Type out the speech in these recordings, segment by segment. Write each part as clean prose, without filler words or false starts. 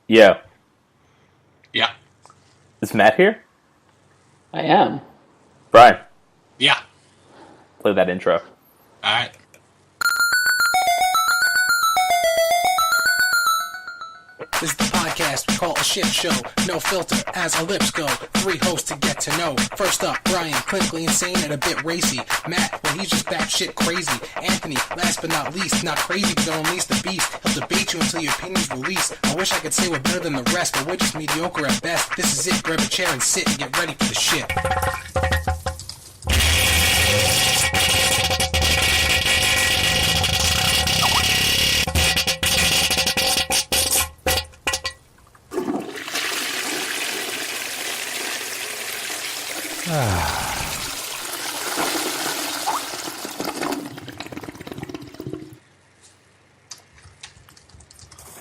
Yeah. Yeah. Is Matt here? I am. Brian, Yeah. play that intro. All right. This is the podcast we call a shit show. No filter as our lips go. 3 hosts to get to know. First up, Brian, clinically insane and a bit racy. Matt, well, he's just batshit crazy. Anthony, last but not least, not crazy but don't unleash the beast. He'll debate you until your opinion's released. I wish I could say we're better than the rest, but we're just mediocre at best. This is it, grab a chair and sit and get ready for the shit.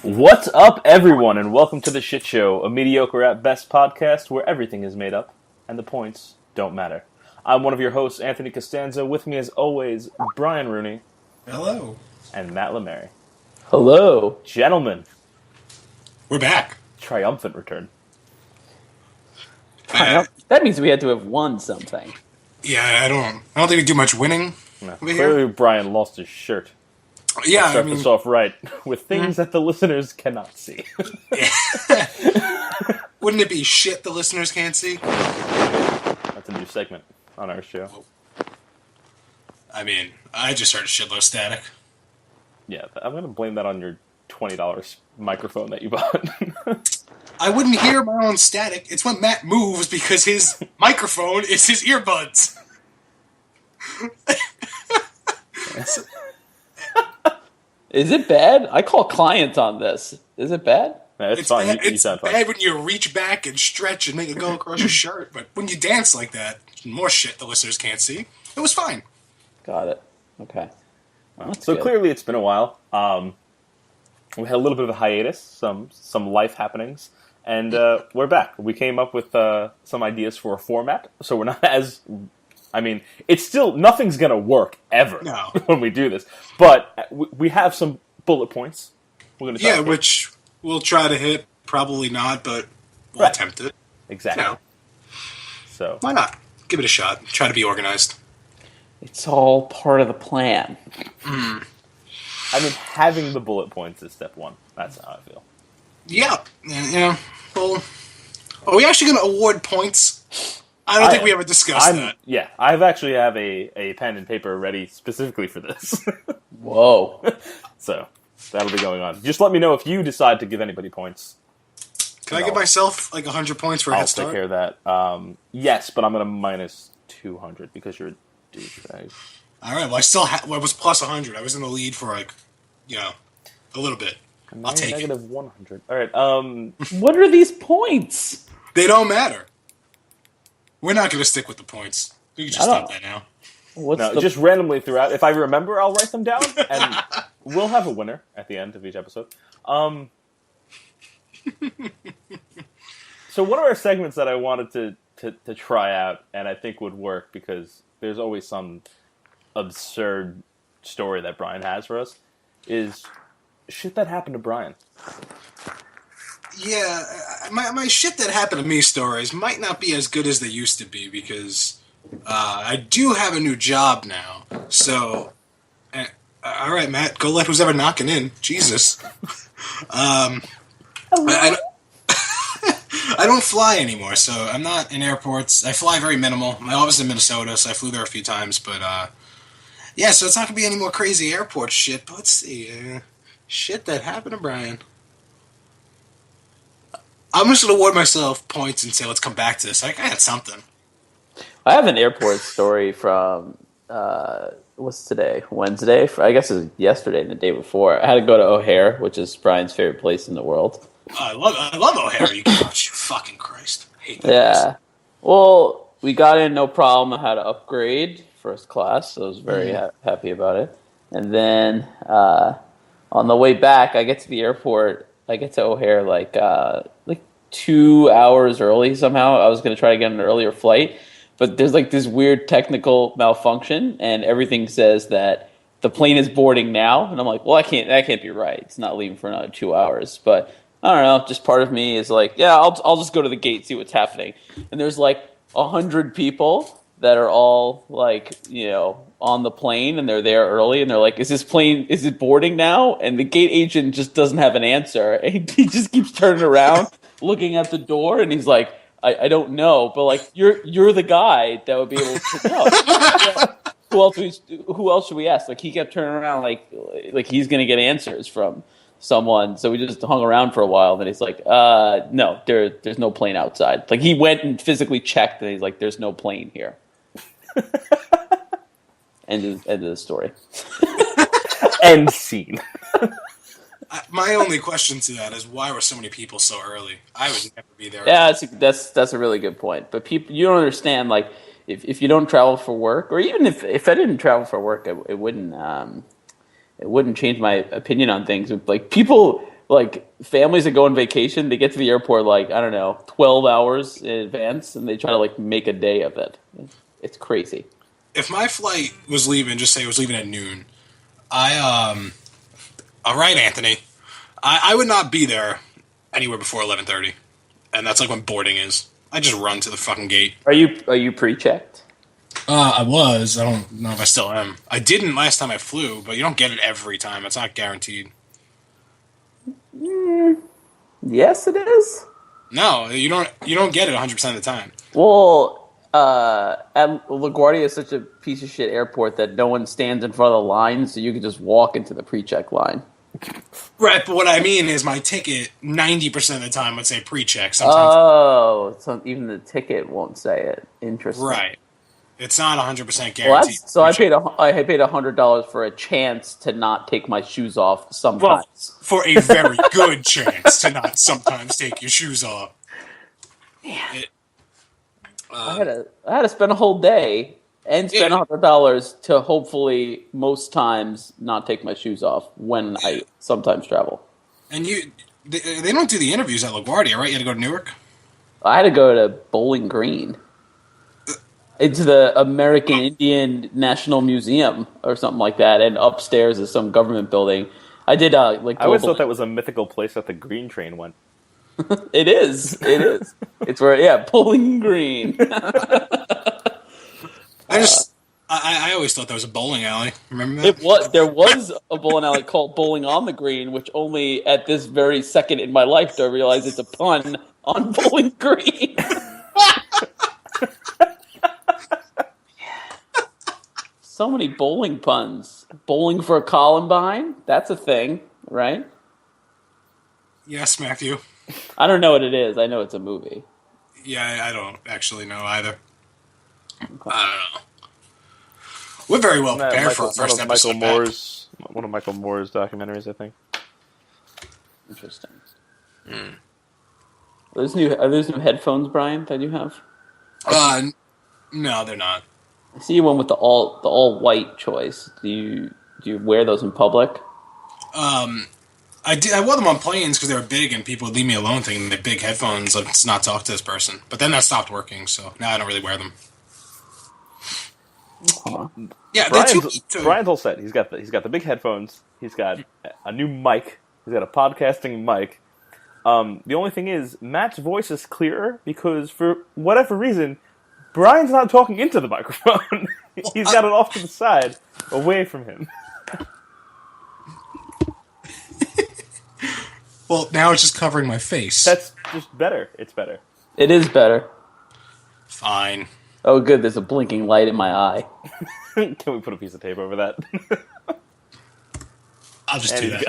What's up, everyone, and welcome to The Shit Show, a mediocre at best podcast where everything is made up and the points don't matter. I'm one of your hosts, Anthony Costanzo. With me, as always, Brian Rooney. Hello. And Matt LeMary. Hello. Gentlemen, We're back. triumphant return. That means we had to have won something. Yeah, I don't think we do much winning. No, Over here? clearly, Brian lost his shirt. Yeah, Start this off right with things that the listeners cannot see. wouldn't it be shit the listeners can't see? That's a new segment on our show. I mean, I just heard a shitload of static. Yeah, I'm going to blame that on your $20 microphone that you bought. I wouldn't hear my own static. It's when Matt moves because his microphone is his earbuds. Is it bad? I call clients on this. Is it bad? No, it's fine. Bad, You it's sound fine. bad when you reach back and stretch and make it go across your shirt, but when you dance like that, more shit the listeners can't see. It was fine. Got it. Okay. Well, that's So good. clearly it's been a while. We had a little bit of a hiatus, some life happenings, and we're back. We came up with some ideas for a format, so we're not as... I mean, it's still... Nothing's going to work ever No. when we do this, but we have some bullet points. We're going to Yeah, which we'll try to hit. Probably not, but we'll Right. attempt it. Exactly. No. So, Why not? Give it a shot. Try to be organized. It's all part of the plan. I mean, having the bullet points is step one. That's how I feel. Yeah. Yeah. Well, are we actually going to award points? I don't think we ever discussed that. Yeah, I actually have a pen and paper ready specifically for this. Whoa. So, that'll be going on. Just let me know if you decide to give anybody points. Can I give myself like 100 points for a I'll head take start? care of that. Yes, but I'm going to minus 200 because you're a douchebag. All right. Well, I still I was plus 100. I was in the lead for like, a little bit. I'll take it. Negative 100. All right. What are these points? They don't matter. We're not going to stick with the points. We can just I don't- stop that now. What's No, the... just randomly throughout. If I remember, I'll write them down, and we'll have a winner at the end of each episode. So one of our segments that I wanted to try out, and I think would work because there's always some absurd story that Brian has for us, is shit that happened to Brian. Yeah, my shit that happened to me stories might not be as good as they used to be because I do have a new job now. So, all right, Matt, go let who's ever knocking in. Jesus. I don't fly anymore, so I'm not in airports. I fly very minimal. My office is in Minnesota, so I flew there a few times. But, yeah, so it's not going to be any more crazy airport shit. But let's see. Shit that happened to Brian. I'm just going to award myself points and say, let's come back to this. I had something. I have an airport story from, what's today? Wednesday? I guess it was yesterday and the day before. I had to go to O'Hare, which is Brian's favorite place in the world. I love O'Hare. You fucking Christ. I hate that place. Yeah. Well, we got in no problem. I had to upgrade first class, so I was very happy about it. And then on the way back, I get to the airport. I get to O'Hare like 2 hours early somehow. I was going to try to get an earlier flight, but there's like this weird technical malfunction, and everything says that the plane is boarding now. And I'm like, well, that can't be right. It's not leaving for another 2 hours. But I don't know. Just part of me is like, yeah, I'll just go to the gate, see what's happening. And there's like 100 people that are all like, on the plane, and they're there early, and they're like, is it boarding now? And the gate agent just doesn't have an answer. And he just keeps turning around, looking at the door, and he's like, I don't know, but like you're the guy that would be able to know. Who else should we ask? Like, he kept turning around like he's gonna get answers from someone. So we just hung around for a while. Then he's like, no, there's no plane outside. Like, he went and physically checked, and he's like, there's no plane here. End of the story. End scene. My only question to that is, why were so many people so early? I would never be there. Yeah, that's a really good point. But people, you don't understand, like, if you don't travel for work, or even if I didn't travel for work, it wouldn't change my opinion on things. Like, people, like, families that go on vacation, they get to the airport, like, I don't know, 12 hours in advance, and they try to, like, make a day of it. It's crazy. If my flight was leaving, just say it was leaving at noon, all right, Anthony, I would not be there anywhere before 11:30, and that's like when boarding is. I just run to the fucking gate. Are you pre-checked? I was. I don't know if I still am. I didn't last time I flew, but you don't get it every time. It's not guaranteed. Yes, it is. No, you don't get it 100% of the time. Well, LaGuardia is such a piece of shit airport that no one stands in front of the line, so you can just walk into the pre-check line. Right, but what I mean is my ticket 90% of the time would say pre-check. Sometimes. Oh, so even the ticket won't say it. Interesting. Right. It's not 100% guaranteed. Well, so I paid $100 for a chance to not take my shoes off sometimes. Well, for a very good chance to not sometimes take your shoes off. Man. I had to spend a whole day and spend $100 to hopefully most times not take my shoes off when I sometimes travel. And they don't do the interviews at LaGuardia, right? You had to go to Newark? I had to go to Bowling Green. It's the American Indian National Museum or something like that, and upstairs is some government building. I did I always thought that was a mythical place that the green train went. It is. It's where, Bowling Green. I always thought that was a bowling alley. Remember that? There was a bowling alley called Bowling on the Green, which only at this very second in my life do I realize it's a pun on Bowling Green. So many bowling puns. Bowling for Columbine? That's a thing, right? Yes, Matthew. I don't know what it is. I know it's a movie. Yeah, I don't actually know either. Okay. I don't know. We're very well prepared for the first episode. One of Michael Moore's documentaries, I think. Interesting. Are those new headphones, Brian, that you have? No, they're not. I see you went with the all white choice. Do you wear those in public? I did. I wore them on planes because they were big and people would leave me alone thinking they're big headphones. Let's not talk to this person. But then that stopped working, so now I don't really wear them. Yeah, Brian's all set. He's got the big headphones. He's got a new mic. He's got a podcasting mic. The only thing is, Matt's voice is clearer because for whatever reason, Brian's not talking into the microphone. He's got it off to the side, away from him. Well, now it's just covering my face. That's just better. It's better. It is better. Fine. Oh, good. There's a blinking light in my eye. Can we put a piece of tape over that? I'll just do that.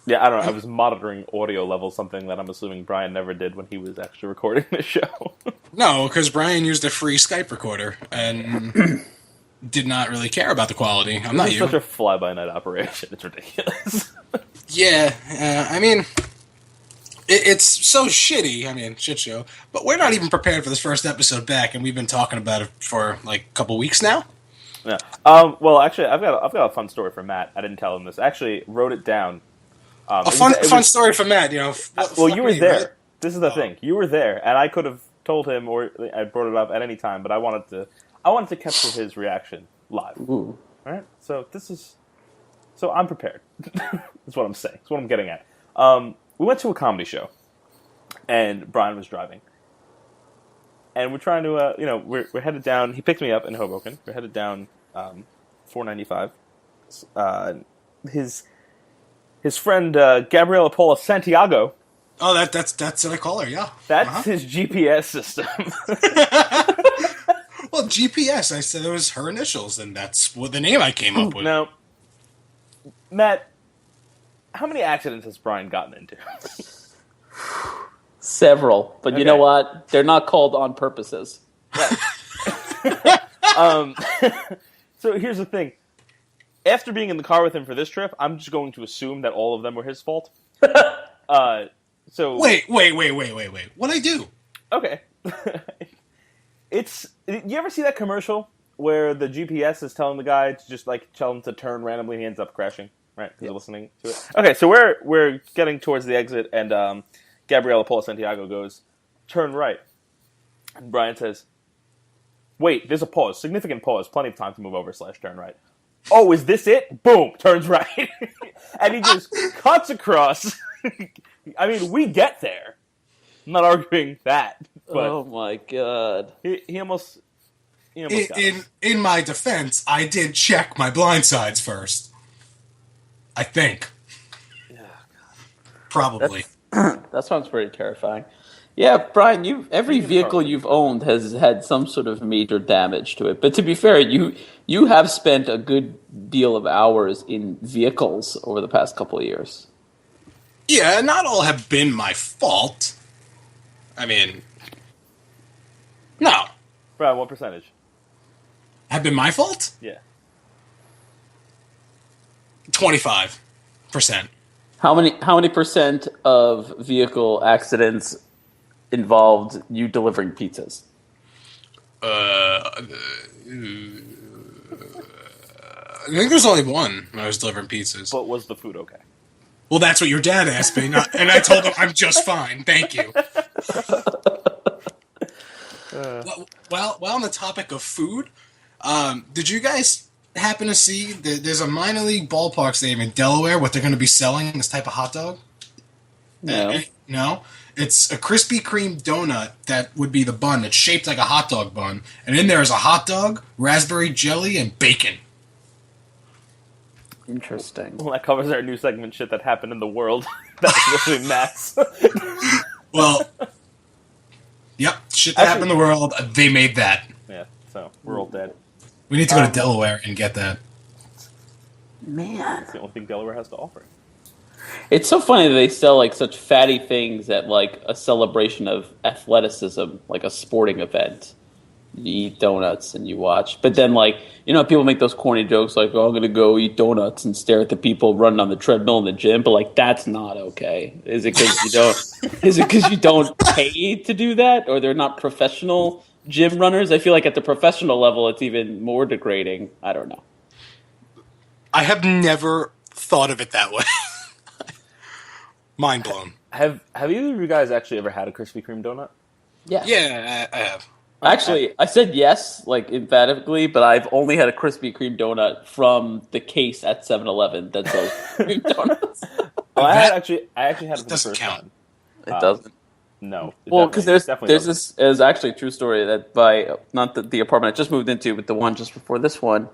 Yeah, I don't know. I was monitoring audio levels, something that I'm assuming Brian never did when he was actually recording the show. No, because Brian used a free Skype recorder and did not really care about the quality. I'm not you. It's such a fly-by-night operation. It's ridiculous. Yeah, I mean, it's so shitty. I mean, shit show. But we're not even prepared for this first episode back, and we've been talking about it for like a couple weeks now. Yeah. Well, actually, I've got a fun story for Matt. I didn't tell him this. I actually wrote it down. A fun story for Matt. You know. Well, you were there. Right? This is the thing. You were there, and I could have told him, or I brought it up at any time, but I wanted to capture his reaction live. Ooh. All right. So this is So I'm prepared. That's what I'm saying. That's what I'm getting at. We went to a comedy show, and Brian was driving. And we're trying to, we're headed down. He picked me up in Hoboken. We're headed down 495. His friend Gabriela Paula Santiago. Oh, that's what I call her. Yeah, That's his GPS system. Well, GPS. I said it was her initials, and that's what the name I came up with. Now, Matt, how many accidents has Brian gotten into? Several, but you know what? They're not called on purposes. So here's the thing. After being in the car with him for this trip, I'm just going to assume that all of them were his fault. So Wait. What'd I do? Okay. You ever see that commercial where the GPS is telling the guy to just tell him to turn randomly and he ends up crashing, right? Because they're listening to it. Okay, so we're getting towards the exit and Gabriela Paula Santiago goes, turn right. And Brian says, wait, there's a pause, significant pause, plenty of time to move over / turn right. Oh, is this it? Boom, turns right. And he just cuts across. I mean, we get there. I'm not arguing that. But Oh my god. he almost got us. In my defense, I did check my blind sides first. I think. Yeah, Probably. That sounds pretty terrifying. Yeah, Brian, every vehicle you've owned has had some sort of major damage to it. But to be fair, you have spent a good deal of hours in vehicles over the past couple of years. Yeah, not all have been my fault. I mean, no. Brian, what percentage? Have been my fault? Yeah. 25%. How many percent of vehicle accidents involved you delivering pizzas? I think there's only one when I was delivering pizzas. But was the food okay? Well, that's what your dad asked me, and I told him I'm just fine. Thank you. Well, on the topic of food, did you guys happen to see there's a minor league ballpark stadium in Delaware? What they're going to be selling this type of hot dog? No. No. It's a Krispy Kreme donut that would be the bun. It's shaped like a hot dog bun, and in there is a hot dog, raspberry jelly, and bacon. Interesting. Well, that covers our new segment, shit that happened in the world. That's literally Matt's. Well, yep, shit that happened in the world. They made that. Yeah, so we're all dead. We need to go to Delaware and get that. Man. It's the only thing Delaware has to offer. It's so funny that they sell such fatty things at a celebration of athleticism, like a sporting event. You eat donuts and you watch. But then people make those corny jokes I'm going to go eat donuts and stare at the people running on the treadmill in the gym, but that's not okay. Is it because you don't pay to do that, or they're not professional gym runners? I feel like at the professional level it's even more degrading. I don't know. I have never thought of it that way. Mind blown. Have either of you guys actually ever had a Krispy Kreme donut? Yeah, I have. Actually, I said yes, emphatically, but I've only had a Krispy Kreme donut from the case at 7-Eleven that sells Kreme donuts. Oh, I actually had it for the doesn't first count. time. It doesn't. No. Well, because there's definitely this is actually a true story that by not the apartment I just moved into, but the one just before this one,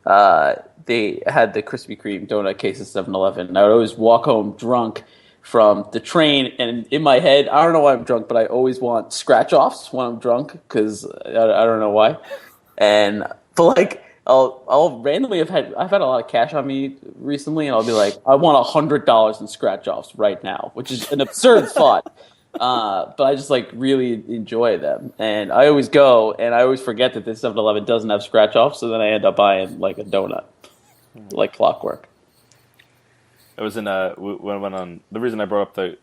they had the Krispy Kreme donut case at 7-Eleven. And I would always walk home drunk from the train, and in my head, I don't know why I'm drunk, but I always want scratch-offs when I'm drunk, because I don't know why. But I'll randomly I've had a lot of cash on me recently, and I'll be like, I want $100 in scratch-offs right now, which is an absurd thought. But I just really enjoy them, and I always go, and I always forget that this 7-Eleven doesn't have scratch-offs, so then I end up buying a donut, like clockwork. It was when I went on. The reason I brought up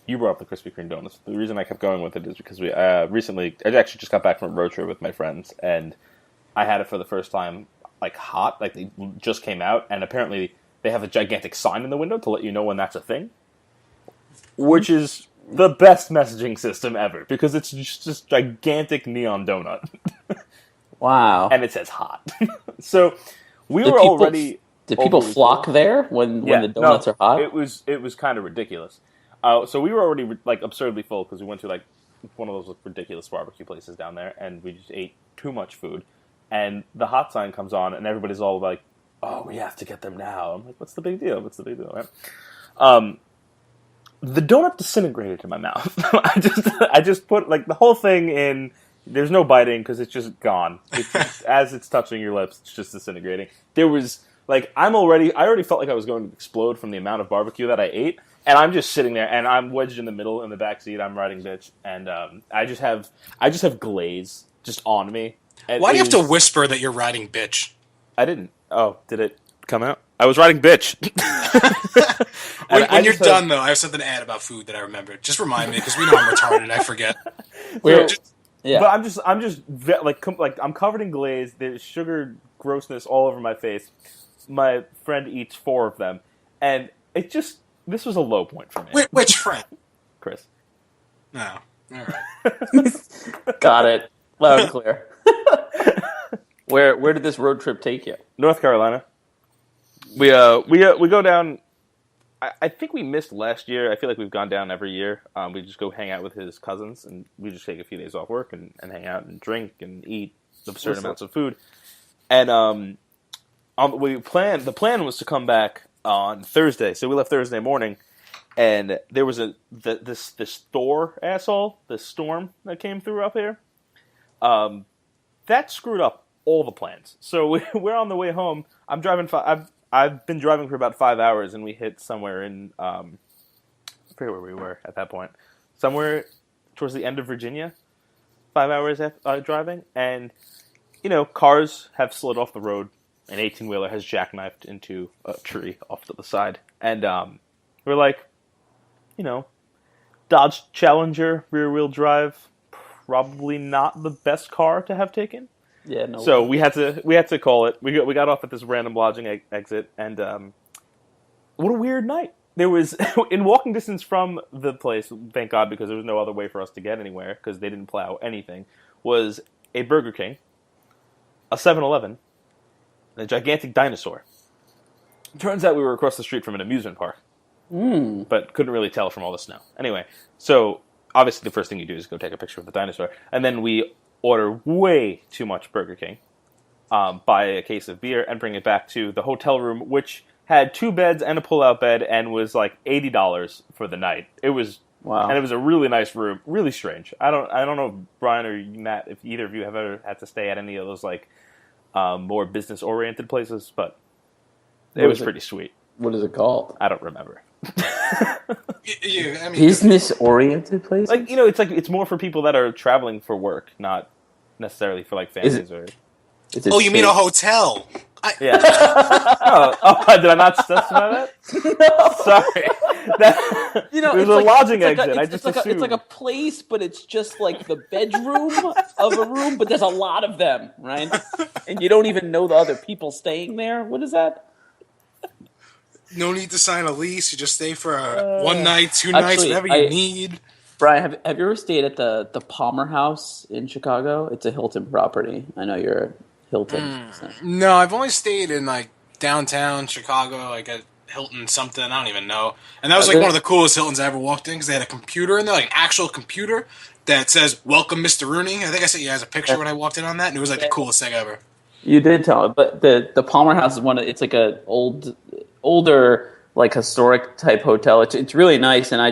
you brought up the Krispy Kreme donuts. The reason I kept going with it is because I actually just got back from a road trip with my friends, and I had it for the first time, hot, they just came out, and apparently they have a gigantic sign in the window to let you know when that's a thing, which is the best messaging system ever, because it's just this gigantic neon donut. Wow. And it says hot. So we were already Did people overly flock full. there when the donuts are hot? It was kind of ridiculous. So we were already like absurdly full because we went to like one of those ridiculous barbecue places down there, and we just ate too much food. And the hot sign comes on, and everybody's all like, "Oh, we have to get them now." I'm like, "What's the big deal? What's the big deal?" Right? The donut disintegrated in my mouth. I just put like the whole thing in. There's no biting because it's just gone. As it's touching your lips, it's just disintegrating. There was like I already felt like I was going to explode from the amount of barbecue that I ate, and I'm just sitting there, and I'm wedged in the middle in the back seat. I'm riding bitch, and I just have glaze just on me. And Why do you have to whisper that you're riding bitch? I didn't. Oh, did it come out? I was riding bitch. When you're done, though, I have something to add about food that I remembered. Just remind me, because we know I'm retarded. I forget. Yeah. But I'm just I'm covered in glaze. There's sugar grossness all over my face. My friend eats 4 of them, and this was a low point for me. Wait, which friend? Chris. No. All right. Got it. Loud and clear. Where did this road trip take you? North Carolina. We go down. I think we missed last year. I feel like we've gone down every year. We just go hang out with his cousins, and we just take a few days off work and hang out and drink and eat absurd amounts of food. And the plan was to come back on Thursday, so we left Thursday morning, and there was this Thor asshole, this storm that came through up here. That screwed up all the plans. So we're on the way home. I'm driving. I've been driving for about 5 hours, and we hit somewhere in I forget where we were at that point. Somewhere towards the end of Virginia. 5 hours driving, and cars have slid off the road. An 18-wheeler has jackknifed into a tree off to the side, and we're like, Dodge Challenger rear-wheel drive, probably not the best car to have taken. Yeah, no. So we had to call it. We got off at this random lodging exit, and what a weird night. There was in walking distance from the place. Thank God, because there was no other way for us to get anywhere because they didn't plow anything. Was a Burger King, a 7-Eleven, and a gigantic dinosaur. Turns out we were across the street from an amusement park, but couldn't really tell from all the snow. Anyway, so obviously the first thing you do is go take a picture of the dinosaur, and then we order way too much Burger King, buy a case of beer, and bring it back to the hotel room, which had 2 beds and a pull-out bed, and was like $80 for the night. It was wow, and it was a really nice room, really strange. I don't know, Brian or Matt, if either of you have ever had to stay at any of those like more business-oriented places, but it was pretty sweet. What is it called? I don't remember. Yeah, I mean, business-oriented places? Like it's more for people that are traveling for work, not necessarily for like families or. Oh, you mean a hotel? Yeah. Did I not specify that? No. Sorry. There's a lodging exit. I just assumed. It's like a place, but it's just like the bedroom of a room, but there's a lot of them, right? And you don't even know the other people staying there. What is that? No need to sign a lease. You just stay for 1 night, 2 nights, whatever you need. Brian, have you ever stayed at the Palmer House in Chicago? It's a Hilton property. I know you're a Hilton. No, I've only stayed in like downtown Chicago, like at Hilton something. I don't even know. And that was like one of the coolest Hiltons I ever walked in because they had a computer in there, like an actual computer that says "Welcome, Mr. Rooney." I think I sent you guys a picture when I walked in on that, and it was like the coolest thing ever. You did tell me, but the Palmer House is it's like a older like historic type hotel. It's really nice, and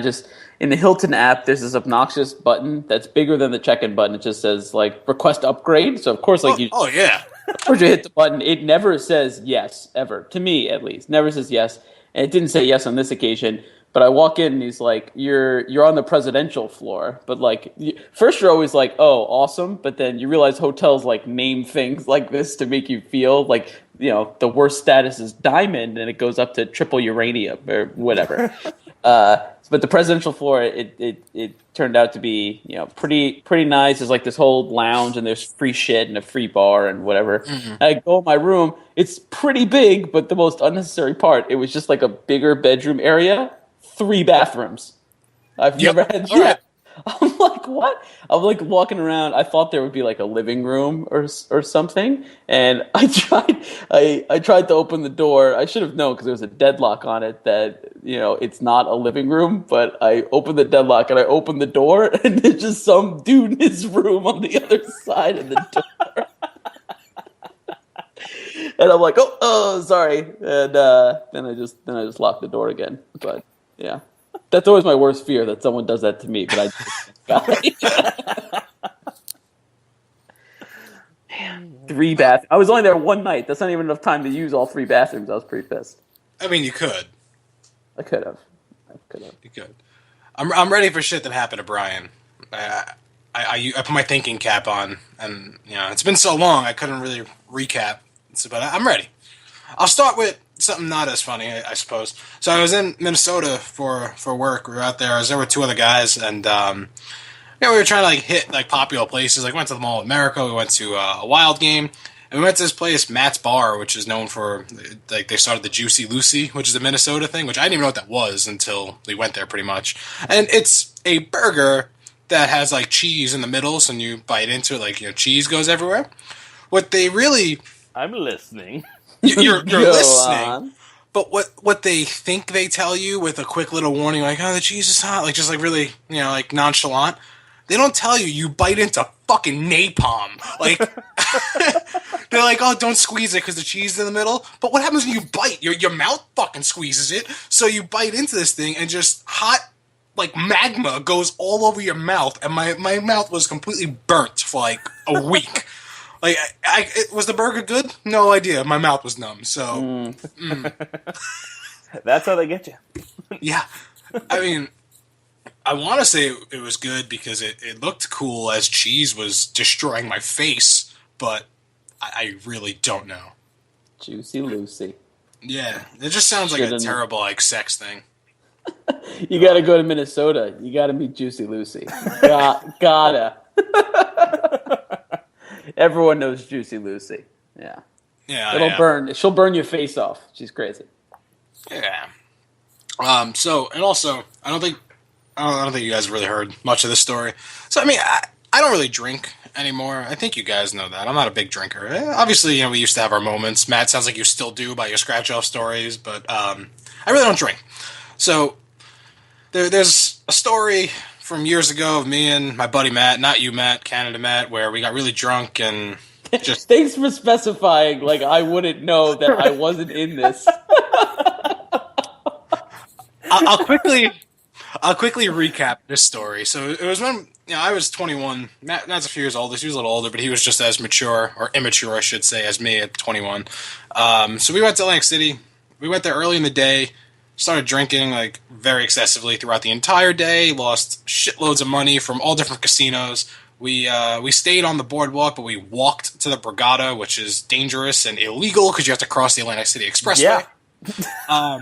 in the Hilton app, there's this obnoxious button that's bigger than the check-in button. It just says, like, request upgrade. So, of course, like, oh, yeah. Of course you hit the button. It never says yes, ever. To me, at least. Never says yes. And it didn't say yes on this occasion. But I walk in, and he's like, you're on the presidential floor. But, like, first you're always like, oh, awesome. But then you realize hotels, like, name things like this to make you feel like, the worst status is diamond, and it goes up to triple uranium or whatever. But the presidential floor, it turned out to be pretty nice. There's like this whole lounge, and there's free shit and a free bar and whatever. Mm-hmm. I go in my room. It's pretty big, but the most unnecessary part, it was just like a bigger bedroom area, 3 bathrooms. I've never had. I'm like, what? I'm like walking around. I thought there would be like a living room or something, and I tried to open the door. I should have known because there was a deadlock on it that it's not a living room. But I opened the deadlock and I opened the door, and there's just some dude in his room on the other side of the door. And I'm like, oh, sorry, and then I just locked the door again. But yeah. That's always my worst fear, that someone does that to me, but Man, 3 bathrooms. I was only there one night. That's not even enough time to use all 3 bathrooms. I was pretty pissed. I mean, you could. I could have. You could. I'm ready for shit that happened to Brian. I put my thinking cap on, and it's been so long I couldn't really recap. But I'm ready. I'll start with something not as funny, I suppose. So I was in Minnesota for work. We were out there. I was there with 2 other guys, and we were trying to hit popular places. We went to the Mall of America. We went to a Wild game, and we went to this place, Matt's Bar, which is known for they started the Juicy Lucy, which is a Minnesota thing, which I didn't even know what that was until we went there, pretty much. And it's a burger that has cheese in the middle, so when you bite into it, cheese goes everywhere. What they really I'm listening. You're listening, on. but what they think they tell you with a quick little warning, the cheese is hot, really, nonchalant. They don't tell you bite into fucking napalm. They're like, oh, don't squeeze it because the cheese is in the middle. But what happens when you bite? Your mouth fucking squeezes it, so you bite into this thing and just hot, magma goes all over your mouth, and my mouth was completely burnt for a week. Was the burger good? No idea. My mouth was numb, so... That's how they get you. Yeah. I mean, I want to say it was good because it looked cool as cheese was destroying my face, but I really don't know. Juicy Lucy. Yeah, it just sounds like a terrible, sex thing. You gotta go to Minnesota. You gotta meet Juicy Lucy. Gotta. Everyone knows Juicy Lucy. Yeah. Yeah. It'll burn. She'll burn your face off. She's crazy. Yeah. So, and also, I don't think you guys really heard much of this story. So, I mean, I don't really drink anymore. I think you guys know that. I'm not a big drinker. Obviously, we used to have our moments. Matt, sounds like you still do by your scratch-off stories, but I really don't drink. So, there's a story from years ago of me and my buddy Matt, not you, Matt, Canada Matt, where we got really drunk and just... Thanks for specifying, I wouldn't know that I wasn't in this. I'll quickly recap this story. So it was when I was 21. Matt's a few years older. He was a little older, but he was just as mature, or immature, I should say, as me at 21. So we went to Atlantic City. We went there early in the day. Started drinking very excessively throughout the entire day. Lost shitloads of money from all different casinos. We stayed on the boardwalk, but we walked to the Borgata, which is dangerous and illegal because you have to cross the Atlantic City Expressway. Yeah.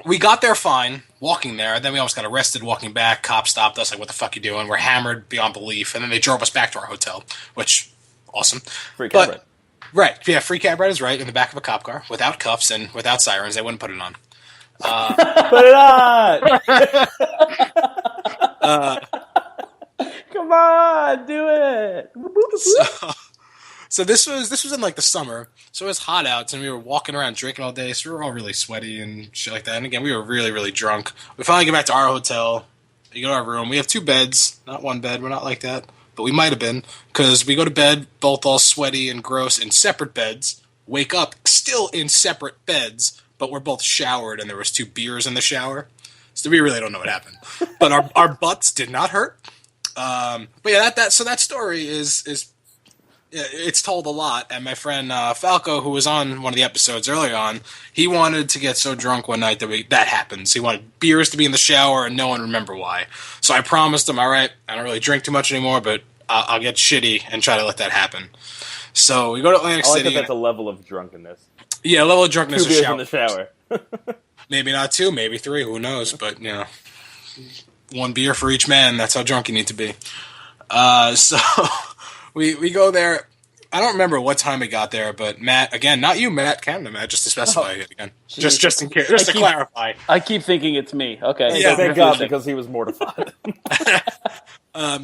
We got there fine, walking there. Then we almost got arrested walking back. Cops stopped us, what the fuck you doing? We're hammered beyond belief. And then they drove us back to our hotel, which, awesome. Free cab ride. Right, yeah, free cab ride is right, in the back of a cop car, without cuffs and without sirens. They wouldn't put it on. Put it on! Come on, do it! So this was in the summer, so it was hot out, and we were walking around drinking all day, so we were all really sweaty and shit like that. And again, we were really, really drunk. We finally get back to our hotel. We go to our room. We have 2 beds, not 1 bed. We're not like that, but we might have been, because we go to bed both all sweaty and gross in separate beds. Wake up still in separate beds. But we're both showered, and there was 2 beers in the shower, so we really don't know what happened. But our butts did not hurt. But yeah, that story is it's told a lot. And my friend Falco, who was on one of the episodes early on, he wanted to get so drunk one night that happens. He wanted beers to be in the shower, and no one remember why. So I promised him, all right, I don't really drink too much anymore, but I'll get shitty and try to let that happen. So we go to Atlantic City. I like that that's a level of drunkenness. Yeah, level of drunkenness. 2 beers in the shower. Maybe not 2, maybe 3. Who knows? But 1 beer for each man. That's how drunk you need to be. So we go there. I don't remember what time we got there, but Matt, again, not you, Matt, Canada, Matt, just to specify it again. Just in case, just to clarify. I keep thinking it's me. Okay. Yeah, Thank God, because he was mortified.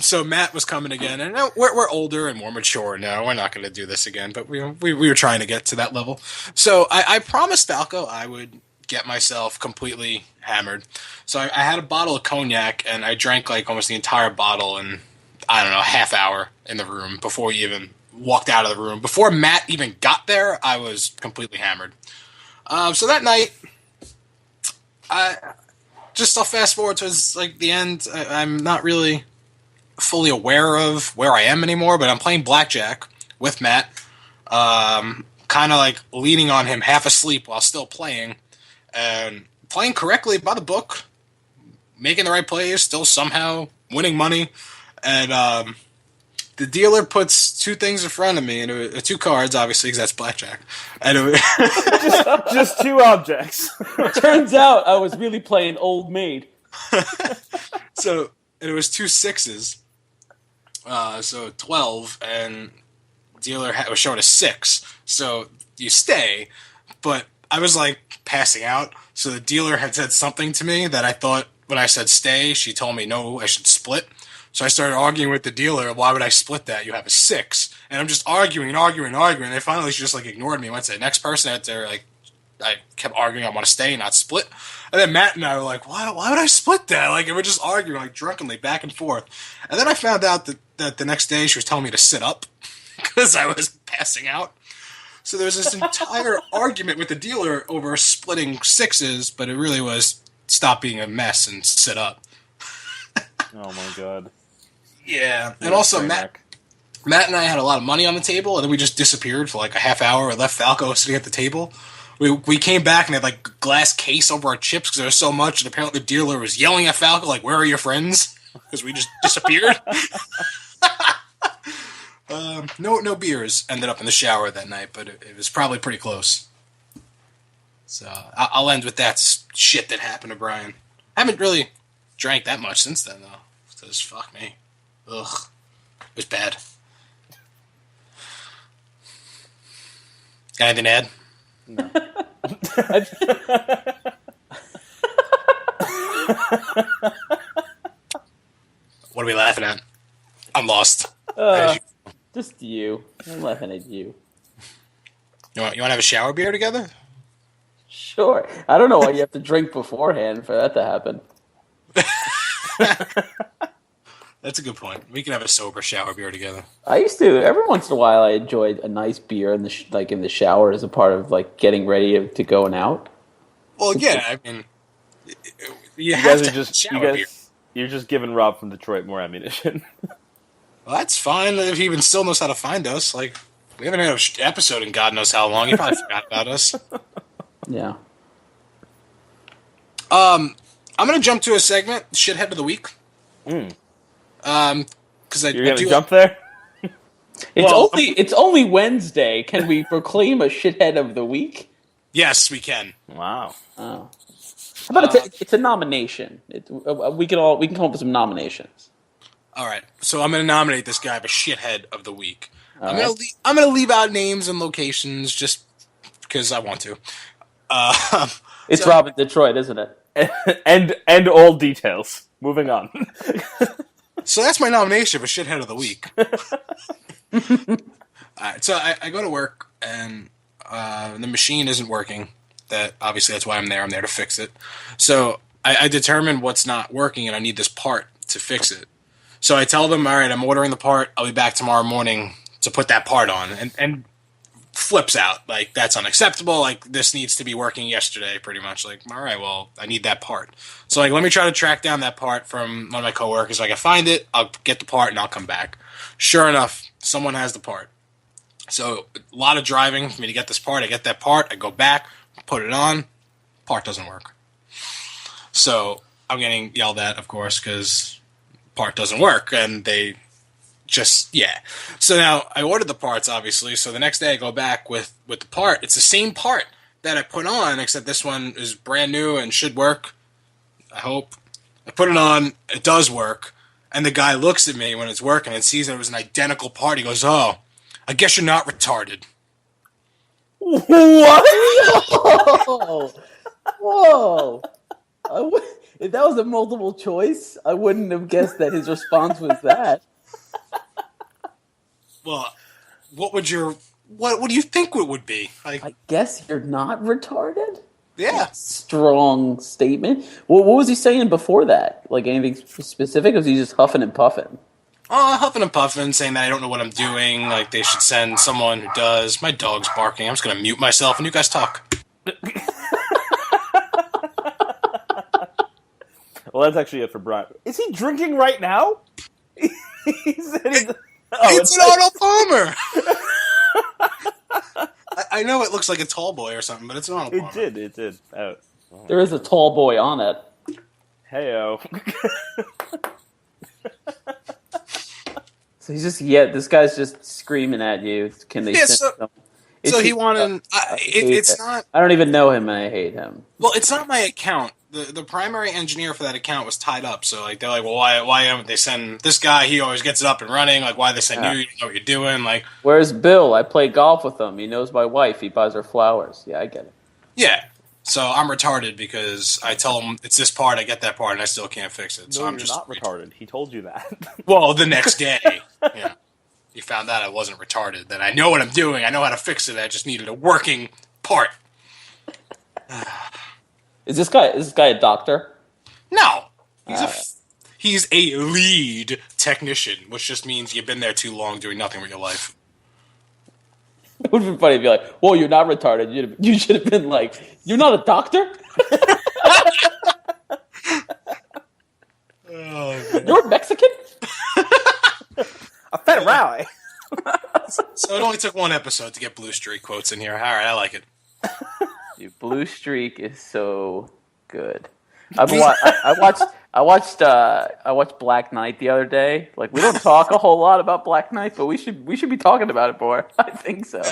So Matt was coming again, and we're older and more mature now. We're not going to do this again, but we were trying to get to that level. So I promised Falco I would get myself completely hammered. So I had a bottle of cognac, and I drank like almost the entire bottle in, I don't know, half hour in the room before we even walked out of the room. Before Matt even got there, I was completely hammered. So that night, I'll fast forward towards like the end. I'm not really fully aware of where I am anymore, but I'm playing blackjack with Matt, kind of like leaning on him, half asleep while still playing, and playing correctly by the book, making the right plays, still somehow winning money, and the dealer puts two things in front of me, and two cards, obviously, because that's blackjack, and Just two objects. Turns out I was really playing Old Maid. so it was two sixes, so 12, and dealer was showing a 6, so you stay, but I was like passing out, so the dealer had said something to me that I thought when I said stay, she told me no, I should split. So I started arguing with the dealer, why would I split that? You have a 6. And I'm just arguing. And finally she just like ignored me. Went to the next person out there, like I kept arguing I want to stay, not split. And then Matt and I were like, why would I split that? Like, and we're just arguing like drunkenly back and forth. And then I found out that the next day she was telling me to sit up because I was passing out. So there was this entire argument with the dealer over splitting 6s, but it really was stop being a mess and sit up. Oh my God. Yeah, and also Matt and I had a lot of money on the table, and then we just disappeared for like a half hour. I left Falco sitting at the table. We came back and had like a glass case over our chips because there was so much, and apparently the dealer was yelling at Falco like, "Where are your friends?" Because we just disappeared. No beers ended up in the shower that night, but it was probably pretty close. So I'll end with that shit that happened to Brian. I haven't really drank that much since then, though. Because fuck me. Ugh. It was bad. Got anything to add? No. What are we laughing at? I'm lost. Just you. I'm laughing at you. You want to have a shower beer together? Sure. I don't know why you have to drink beforehand for that to happen. That's a good point. We can have a sober shower beer together. I used to every once in a while. I enjoyed a nice beer in the in the shower as a part of like getting ready to going out. Well, yeah, I mean, you have guys to are just have shower beer. you're just giving Rob from Detroit more ammunition. Well, that's fine if he even still knows how to find us. Like, we haven't had an episode in God knows how long. He probably forgot about us. Yeah. I'm gonna jump to a segment, shithead of the week. Because You're gonna jump there? It's only Wednesday. Can we proclaim a shithead of the week? Yes, we can. Wow. Oh. How about it's a nomination? We can come up with some nominations. All right, so I'm gonna nominate this guy for shithead of the week. All I'm right. gonna leave out names and locations just because I want to. It's Rob in Detroit, isn't it? and all details. Moving on. So that's my nomination for shithead of the week. All right, so I go to work and the machine isn't working. Obviously that's why I'm there. I'm there to fix it. So I determine what's not working and I need this part to fix it. So I tell them, all right, I'm ordering the part. I'll be back tomorrow morning to put that part on. And flips out. Like, that's unacceptable. Like, this needs to be working yesterday, pretty much. Like, all right, well, I need that part. So, like, let me try to track down that part from one of my coworkers. So I can find it, I'll get the part, and I'll come back. Sure enough, someone has the part. So, a lot of driving for me to get this part. I get that part, I go back, put it on, part doesn't work. So, I'm getting yelled at, of course, because part doesn't work, and they just, yeah. So now I ordered the parts, obviously, so the next day I go back with the part. It's the same part that I put on, except this one is brand new and should work, I hope. I put it on, it does work, and the guy looks at me when it's working and sees that it was an identical part. He goes, oh, I guess you're not retarded. What? Whoa! Whoa! If that was a multiple choice, I wouldn't have guessed that his response was that. Well, what do you think it would be? Like, I guess you're not retarded? yeah. Strong statement. Well, what was he saying before that? Like anything specific? Or was he just huffing and puffing? Huffing and puffing, saying that I don't know what I'm doing. Like they should send someone who does. My dog's barking. I'm just gonna mute myself and you guys talk. Well, that's actually it for Brian. Is he drinking right now? He said It's an Arnold Palmer. I know it looks like a tall boy or something, but it's an Arnold Palmer. It did. Oh. There is a tall boy on it. Heyo. So he's just this guy's just screaming at you. Can they? Yeah, send so It's- he wanted. It's it. not. I don't even know him, and I hate him. Well, it's not my account. The primary engineer for that account was tied up. So like they're like, well, why haven't they send this guy? He always gets it up and running. Like why they send you? You don't know what you're doing. Like Where's Bill? I play golf with him. He knows my wife. He buys her flowers. Yeah, I get it. yeah. So I'm retarded because I tell him it's this part, I get that part, and I still can't fix it. So No, I'm you're just not retarded. He told you that. Well, the next day, yeah, he found out I wasn't retarded. That I know what I'm doing. I know how to fix it. I just needed a working part. Is this guy a doctor? No, he's a lead technician, which just means you've been there too long doing nothing with your life. It would have been funny to be like, "Whoa, you're not retarded. You should have been like, you're not a doctor. Oh, You're Mexican." A fat rally. so it only took one episode to get Blue Streak quotes in here. All right, I like it. Dude, Blue Streak is so good. I watched Black Knight the other day. Like we don't talk a whole lot about Black Knight, but we should be talking about it more. I think so.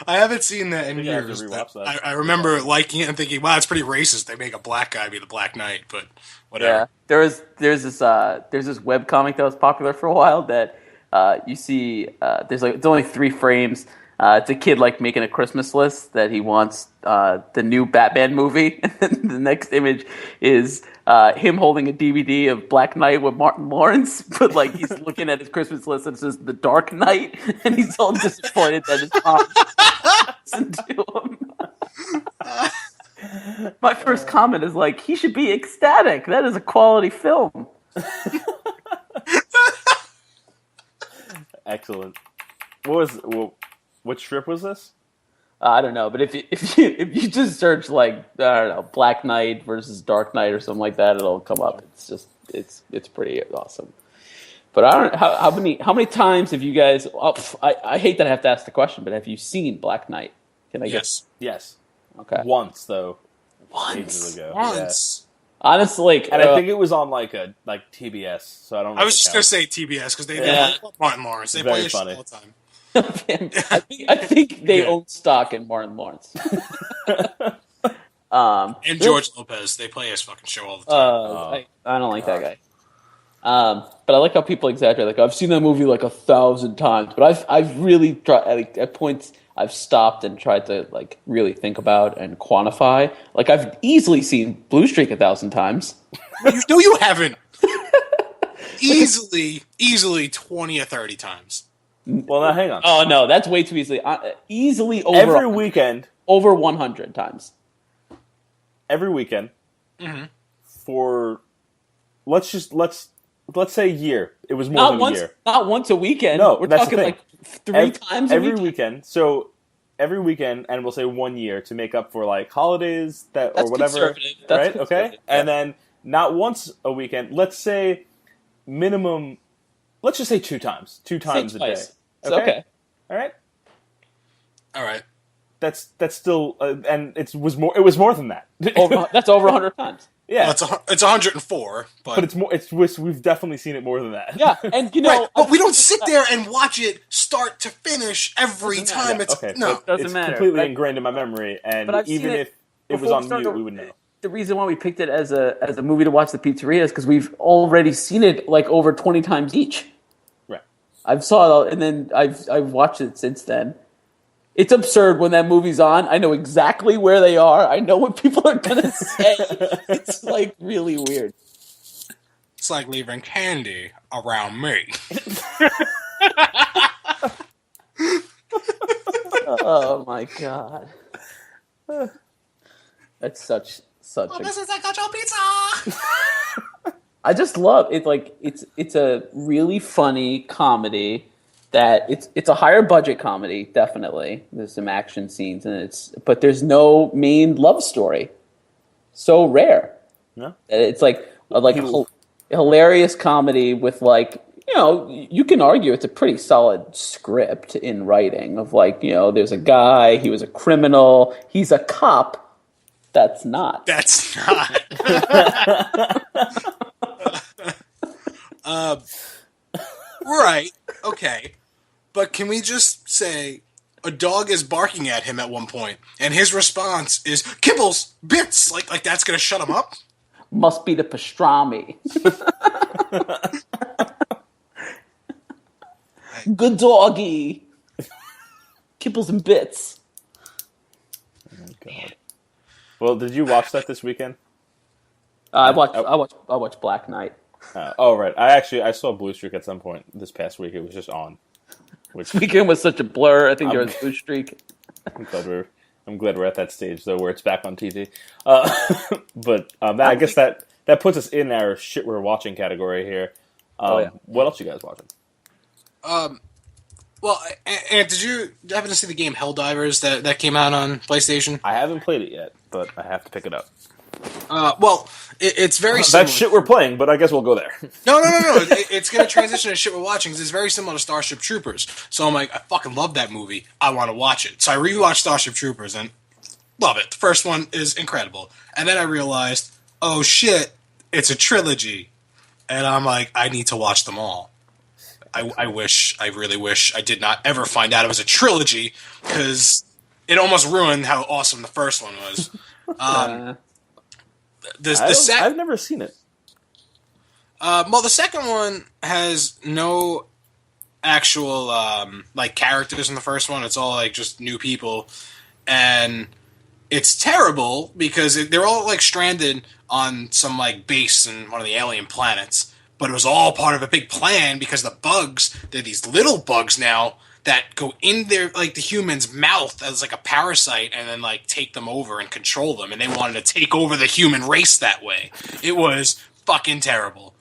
I haven't seen that in Maybe I have to years. rewatch But that. I remember liking it and thinking, wow, it's pretty racist. They make a black guy be the Black Knight, but whatever. Yeah, there's this webcomic that was popular for a while that you see. It's only 3 frames. It's a kid like making a Christmas list that he wants the new Batman movie, and then the next image is him holding a DVD of Black Knight with Martin Lawrence, but like he's looking at his Christmas list and it says The Dark Knight, and he's all disappointed that his mom listened to him. My first comment is like, he should be ecstatic. That is a quality film. Excellent. What strip was this? I don't know, but if you just search like I don't know Black Knight versus Dark Knight or something like that, it'll come up. It's just it's pretty awesome. But I don't how many times have you guys? I hate that I have to ask the question, but have you seen Black Knight? Can I Yes. Yes. Okay. Once though. Once. Ages ago. Once. Honestly, like, And I think it was on like TBS, so I don't know. I was if it just going to say TBS because they Yeah. love Martin Lawrence. They Very play his shit funny. all the time. I think they Yeah. own stock in Martin Lawrence. And George Lopez. They play his fucking show all the time. I don't like that guy. But I like how people exaggerate. Like I've seen that movie like 1,000 times, but I've really tried. Like, at points, I've stopped and tried to like really think about and quantify. Like I've easily seen Blue Streak 1,000 times. No, you haven't. Easily 20 or 30 times. Well, now hang on. Oh no, that's way too easily. Easily over Every weekend, over 100 times. Mm-hmm. For let's say a year. It was more Not than once. a year. Not once a weekend. No, we're that's the talking thing. like 3 times a every weekend. weekend. So every weekend, and we'll say 1 year to make up for like holidays That's or whatever. conservative. That's Right? Okay. conservative, yeah. And then not once a weekend. Let's say minimum. Let's just say 2 times. 2 times a day. Twice. It's okay. All right. All right. That's still, and it was more than that. That's over 100 times. Yeah, Well, it's 104, but it's more. We've definitely seen it more than that. Yeah, and you know, right, but we don't sit there and watch it start to finish every Doesn't time. matter. It's Okay, no. but Doesn't it's matter. completely Like- ingrained in my memory, and But I've seen even it if it was before we on started mute, to- we would know. the reason why we picked it as a movie to watch the pizzeria is because we've already seen it like over 20 times each. Right. I've saw it, and then I've watched it since then. It's absurd when that movie's on. I know exactly where they are. I know what people are gonna say. It's like really weird. It's like leaving candy around me. Oh my god. That's such This is like a pizza. I just love it. Like it's a really funny comedy that it's a higher budget comedy. Definitely, there's some action scenes and but there's no main love story. So rare. No, It's like a hilarious comedy with like, you know, you can argue it's a pretty solid script in writing of like, you know, there's a guy, he was a criminal, he's a cop. That's not. That's not. Right. Okay. But can we just say a dog is barking at him at one point, and his response is "Kibbles, bits." Like that's gonna shut him up. Must be the pastrami. Good doggy. Kibbles and bits. oh my god. Well, did you watch that this weekend? I watched Black Knight. Oh right, I saw Blue Streak at some point this past week. It was just on. Which Weekend was such a blur. I think there was Blue Streak. I'm glad we're at that stage though where it's back on TV. But I guess that puts us in our shit we're watching category here. What else you guys watching? Well, and did you happen to see the game Helldivers that came out on PlayStation? I haven't played it yet, but I have to pick it up. Well, it's very similar. That's shit we're playing, but I guess we'll go there. No. It's going to transition to shit we're watching because it's very similar to Starship Troopers. So I'm like, I fucking love that movie. I want to watch it. So I rewatched Starship Troopers and love it. The first one is incredible. And then I realized, oh shit, it's a trilogy. And I'm like, I need to watch them all. I really wish I did not ever find out it was a trilogy because it almost ruined how awesome the first one was. I've never seen it. Well, the second one has no actual like characters in the first one. It's all like just new people, and it's terrible because they're all like stranded on some like base in one of the alien planets. But it was all part of a big plan because the bugs, they're these little bugs now that go in their like the human's mouth as like a parasite and then like take them over and control them. And they wanted to take over the human race that way. It was fucking terrible.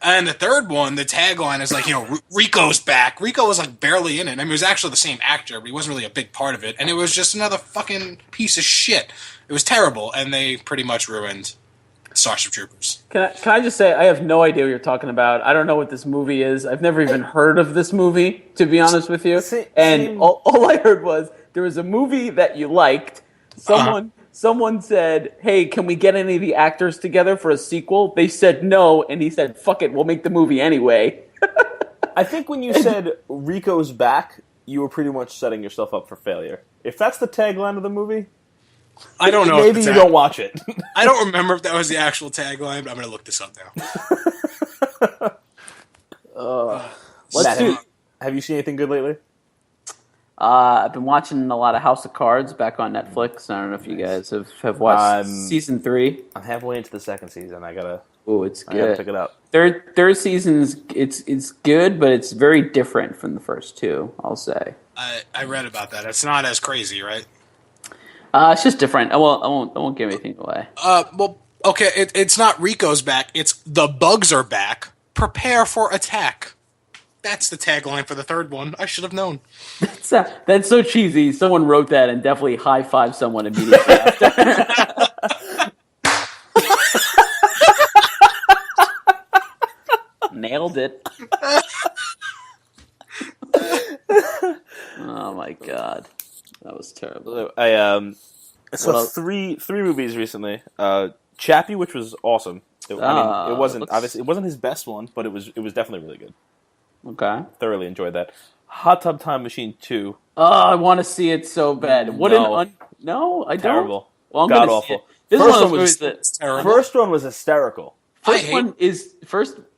And the third one, the tagline is like, you know, Rico's back. Rico was like barely in it. I mean, it was actually the same actor, but he wasn't really a big part of it. And it was just another fucking piece of shit. It was terrible. And they pretty much ruined Starship Troopers. Can I just say, I have no idea what you're talking about. I don't know what this movie is. I've never even heard of this movie, to be honest with you. And all I heard was there was a movie that you liked. Someone said, hey, can we get any of the actors together for a sequel? They said no, and he said, fuck it, we'll make the movie anyway. I think when you said Rico's back, you were pretty much setting yourself up for failure. If that's the tagline of the movie, I don't know. Maybe you don't watch it. I don't remember if that was the actual tagline, but I'm going to look this up now. Have you seen anything good lately? I've been watching a lot of House of Cards back on Netflix. I don't know if you guys have watched season 3. I'm halfway into the second season. I gotta pick it up. Third season's it's good, but it's very different from the first two. I'll say. I read about that. It's not as crazy, right? It's just different. I won't give anything away. Well, okay. It's not Rico's back. It's the bugs are back. Prepare for attack. That's the tagline for the third one. I should have known. That's so cheesy. Someone wrote that and definitely high-fived someone immediately after. Nailed it. Oh my god. That was terrible. I saw three movies recently. Chappie, which was awesome. It wasn't his best one, but it was definitely really good. Okay. Thoroughly enjoyed that. Hot Tub Time Machine 2. Oh, I want to see it so bad. No, I don't. Terrible. Well, I'm God gonna awful. See it. This First one was terrible. First one was hysterical.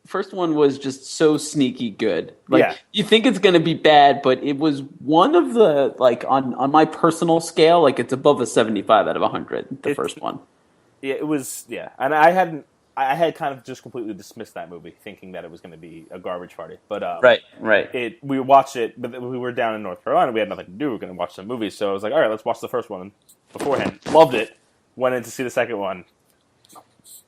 First one was just so sneaky good. Like Yeah. you think it's gonna be bad, but it was one of the like on my personal scale, like it's above a 75 out of 100. The first one. Yeah, it was. Yeah, and I had kind of just completely dismissed that movie, thinking that it was going to be a garbage party. But Right. we watched it, but we were down in North Carolina. We had nothing to do. We were going to watch some movies, so I was like, all right, let's watch the first one beforehand. Loved it. Went in to see the second one.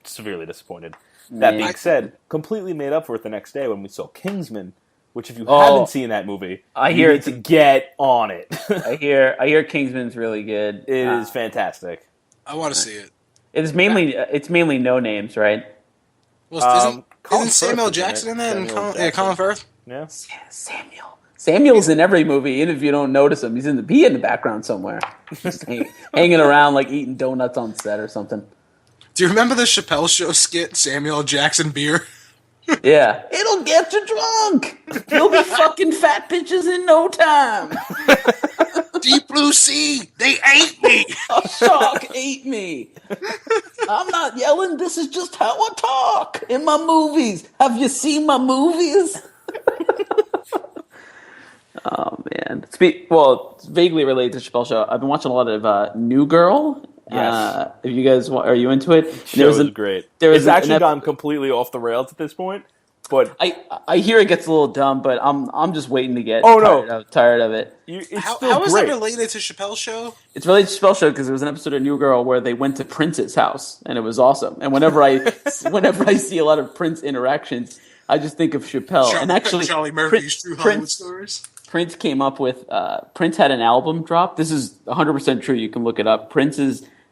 Severely disappointed. That being said, completely made up for it the next day when we saw Kingsman. Which, if you haven't seen that movie, you need to get on it. I hear Kingsman's really good. It is fantastic. I want to see it. It's mainly no names, right? Well, Colin isn't Samuel Firth is in Jackson it. in that? Samuel Colin Firth? Yeah. Samuel's in every movie, even if you don't notice him. He's in the background somewhere, just hanging around like eating donuts on set or something. Do you remember the Chappelle Show skit, Samuel Jackson beer? Yeah, it'll get you drunk. You'll be fucking fat bitches in no time. Deep Blue Sea, they ate me. A shark ate me. I'm not yelling. This is just how I talk in my movies. Have you seen my movies? Oh man. It's vaguely related to Chappelle Show. I've been watching a lot of New Girl. Yes. If you guys are you into it? Show is great. It's actually gone completely off the rails at this point. But I hear it gets a little dumb, but I'm just waiting to get tired of it. How is that related to Chappelle's Show? It's related to Chappelle's Show because there was an episode of New Girl where they went to Prince's house and it was awesome. And whenever I see a lot of Prince interactions, I just think of Chappelle. And actually, Charlie Murphy's True Hollywood Stories. Prince came up with Prince had an album drop. This is 100% true. You can look it up. Prince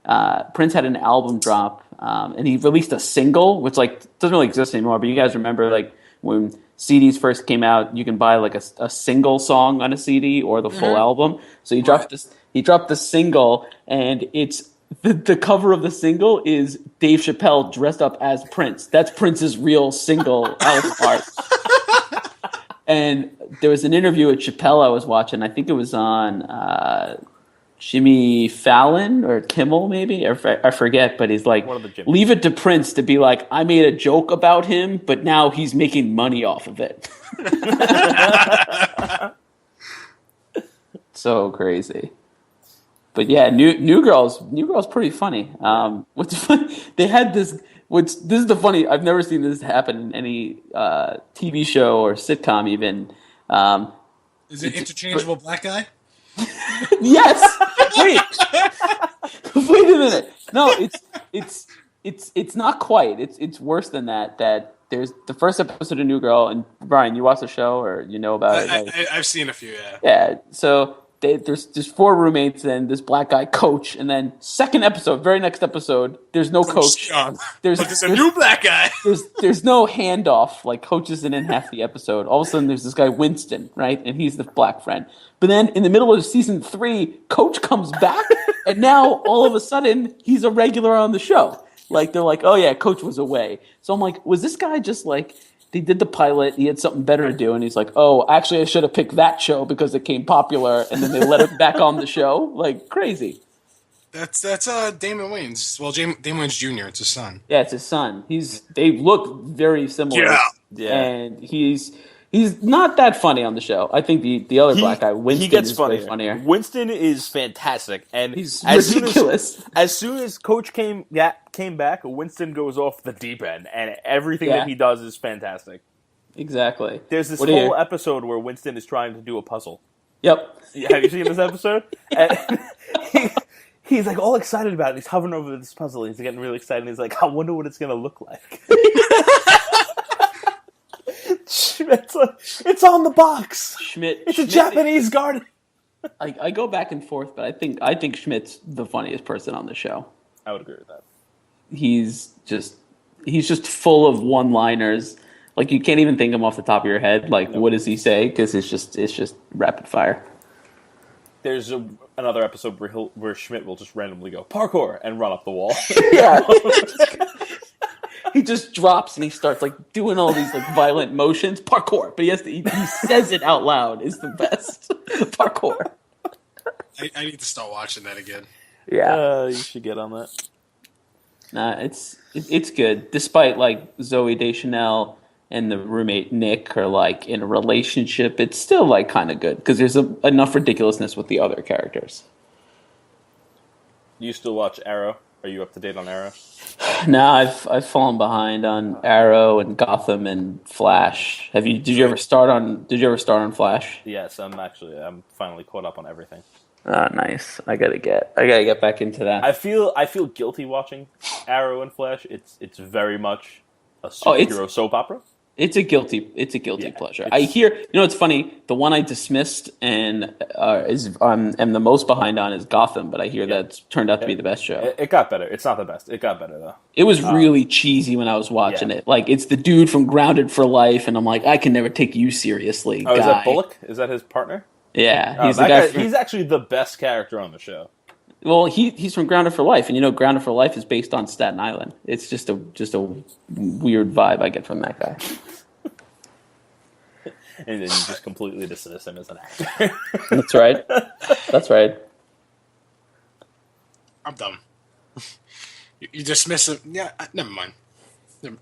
had an album drop, and he released a single, which like doesn't really exist anymore. But you guys remember like when CDs first came out, you can buy like a single song on a CD or the full album. So he dropped the single, and it's the cover of the single is Dave Chappelle dressed up as Prince. That's Prince's real single album art. And there was an interview with Chappelle I was watching. I think it was on Jimmy Fallon or Kimmel, maybe. I forget. But he's like, leave it to Prince to be like, I made a joke about him, but now he's making money off of it. So crazy. But yeah, New Girl's pretty funny. What's funny? They had this. This is the funny. I've never seen this happen in any TV show or sitcom. Even is it interchangeable black guy? Yes. Wait a minute. No, it's not quite. It's worse than that. That there's the first episode of New Girl, and Brian, you watch the show or you know about it? I've seen a few. Yeah. Yeah. So. There's four roommates and this black guy coach, and then second episode, very next episode, there's no coach. There's a new black guy. There's no handoff. Like coach isn't in half the episode. All of a sudden, there's this guy Winston, right, and he's the black friend. But then in the middle of season 3, Coach comes back, and now all of a sudden he's a regular on the show. Like they're like, oh yeah, Coach was away. So I'm like, was this guy just like? He did the pilot. He had something better to do, and he's like, "Oh, actually, I should have picked that show because it became popular." And then they let him back on the show, like crazy. That's Damon Wayans. Well, Damon Wayans Jr. It's his son. Yeah, it's his son. They look very similar. Yeah. And he's not that funny on the show. I think the other black guy, Winston, is way funnier. Winston is fantastic, and he's ridiculous. As soon as Coach came back, Winston goes off the deep end, and everything that he does is fantastic. Exactly. There's this whole episode where Winston is trying to do a puzzle. Yep. Have you seen this episode? He's like all excited about it. He's hovering over this puzzle. He's getting really excited. He's like, I wonder what it's going to look like. Schmidt's like, it's on the box. It's a Japanese garden. I go back and forth, but I think Schmidt's the funniest person on the show. I would agree with that. He's just full of one-liners. Like you can't even think him off the top of your head. Like what does he say? Because it's just rapid fire. There's another episode where Schmidt will just randomly go parkour and run up the wall. Yeah. He just drops and he starts like doing all these like violent motions. Parkour, but he says it out loud. Is the best. Parkour. I need to start watching that again. Yeah, you should get on that. Nah, it's good. Despite like Zoe Deschanel and the roommate Nick are like in a relationship, it's still like kind of good because there's enough ridiculousness with the other characters. You still watch Arrow? Are you up to date on Arrow? No, I've fallen behind on Arrow and Gotham and Flash. Did you ever start on Flash? Yes, I'm finally caught up on everything. Oh, nice. I gotta get back into that. I feel guilty watching Arrow and Flash. It's very much a superhero soap opera. It's a guilty pleasure. I hear, it's funny. The one I dismissed and am the most behind on is Gotham, but I hear that's turned out to be the best show. It got better. It's not the best. It got better though. It was really cheesy when I was watching it. Like it's the dude from Grounded for Life, and I'm like, I can never take you seriously. Oh, guy. Is that Bullock? Is that his partner? Yeah, he's the guy. He's actually the best character on the show. Well, he's from Grounded for Life, and Grounded for Life is based on Staten Island. It's just a weird vibe I get from that guy. And then you just completely dismiss him as an actor. That's right. That's right. I'm dumb. You dismiss him. Yeah, never mind. Never.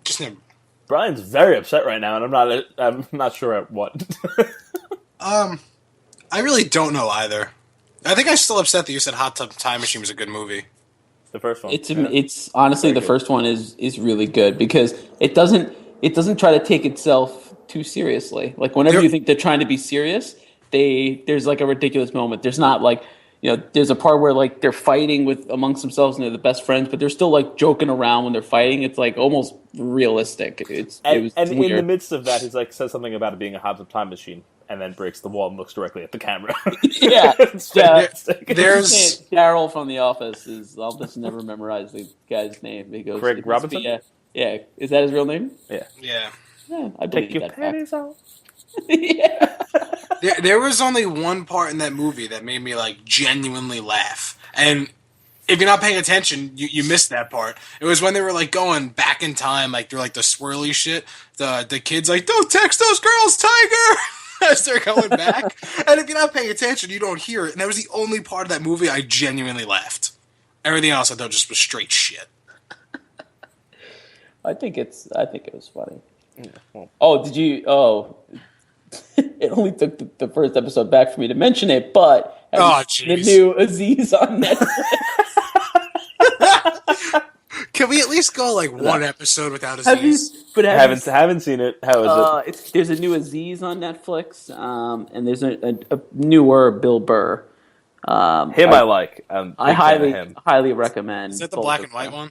Brian's very upset right now, and I'm not sure at what. I really don't know either. I think I'm still upset that you said Hot Tub Time Machine was a good movie. The first one. It's honestly the first one is really good because it doesn't try to take itself too seriously. Like whenever you think they're trying to be serious, there's like a ridiculous moment. There's not like there's a part where like they're fighting amongst themselves and they're the best friends, but they're still like joking around when they're fighting. It's like almost realistic. It's in the midst of that, he's like says something about it being a Hot Tub Time Machine, and then breaks the wall and looks directly at the camera. Yeah, there's Daryl from The Office. I'll just never memorize the guy's name. He goes, Craig Robinson. Yeah, is that his real name? Yeah. Yeah, I believe Take your that. panties off. Yeah. There was only one part in that movie that made me like genuinely laugh, and if you're not paying attention, you missed that part. It was when they were like going back in time, like they're like the swirly shit. The kids like, don't text those girls, Tiger, as they're going back. And if you're not paying attention, you don't hear it. And that was the only part of that movie I genuinely laughed. Everything else I thought just was straight shit. I think it was funny. Yeah, well. Oh, did you? Oh, it only took the first episode back for me to mention it, but the new Aziz on Netflix. Can we at least go like one episode without Aziz? Haven't seen it. How is it? There's a new Aziz on Netflix, and there's a newer Bill Burr. I like. I highly recommend. Is that the black and white one?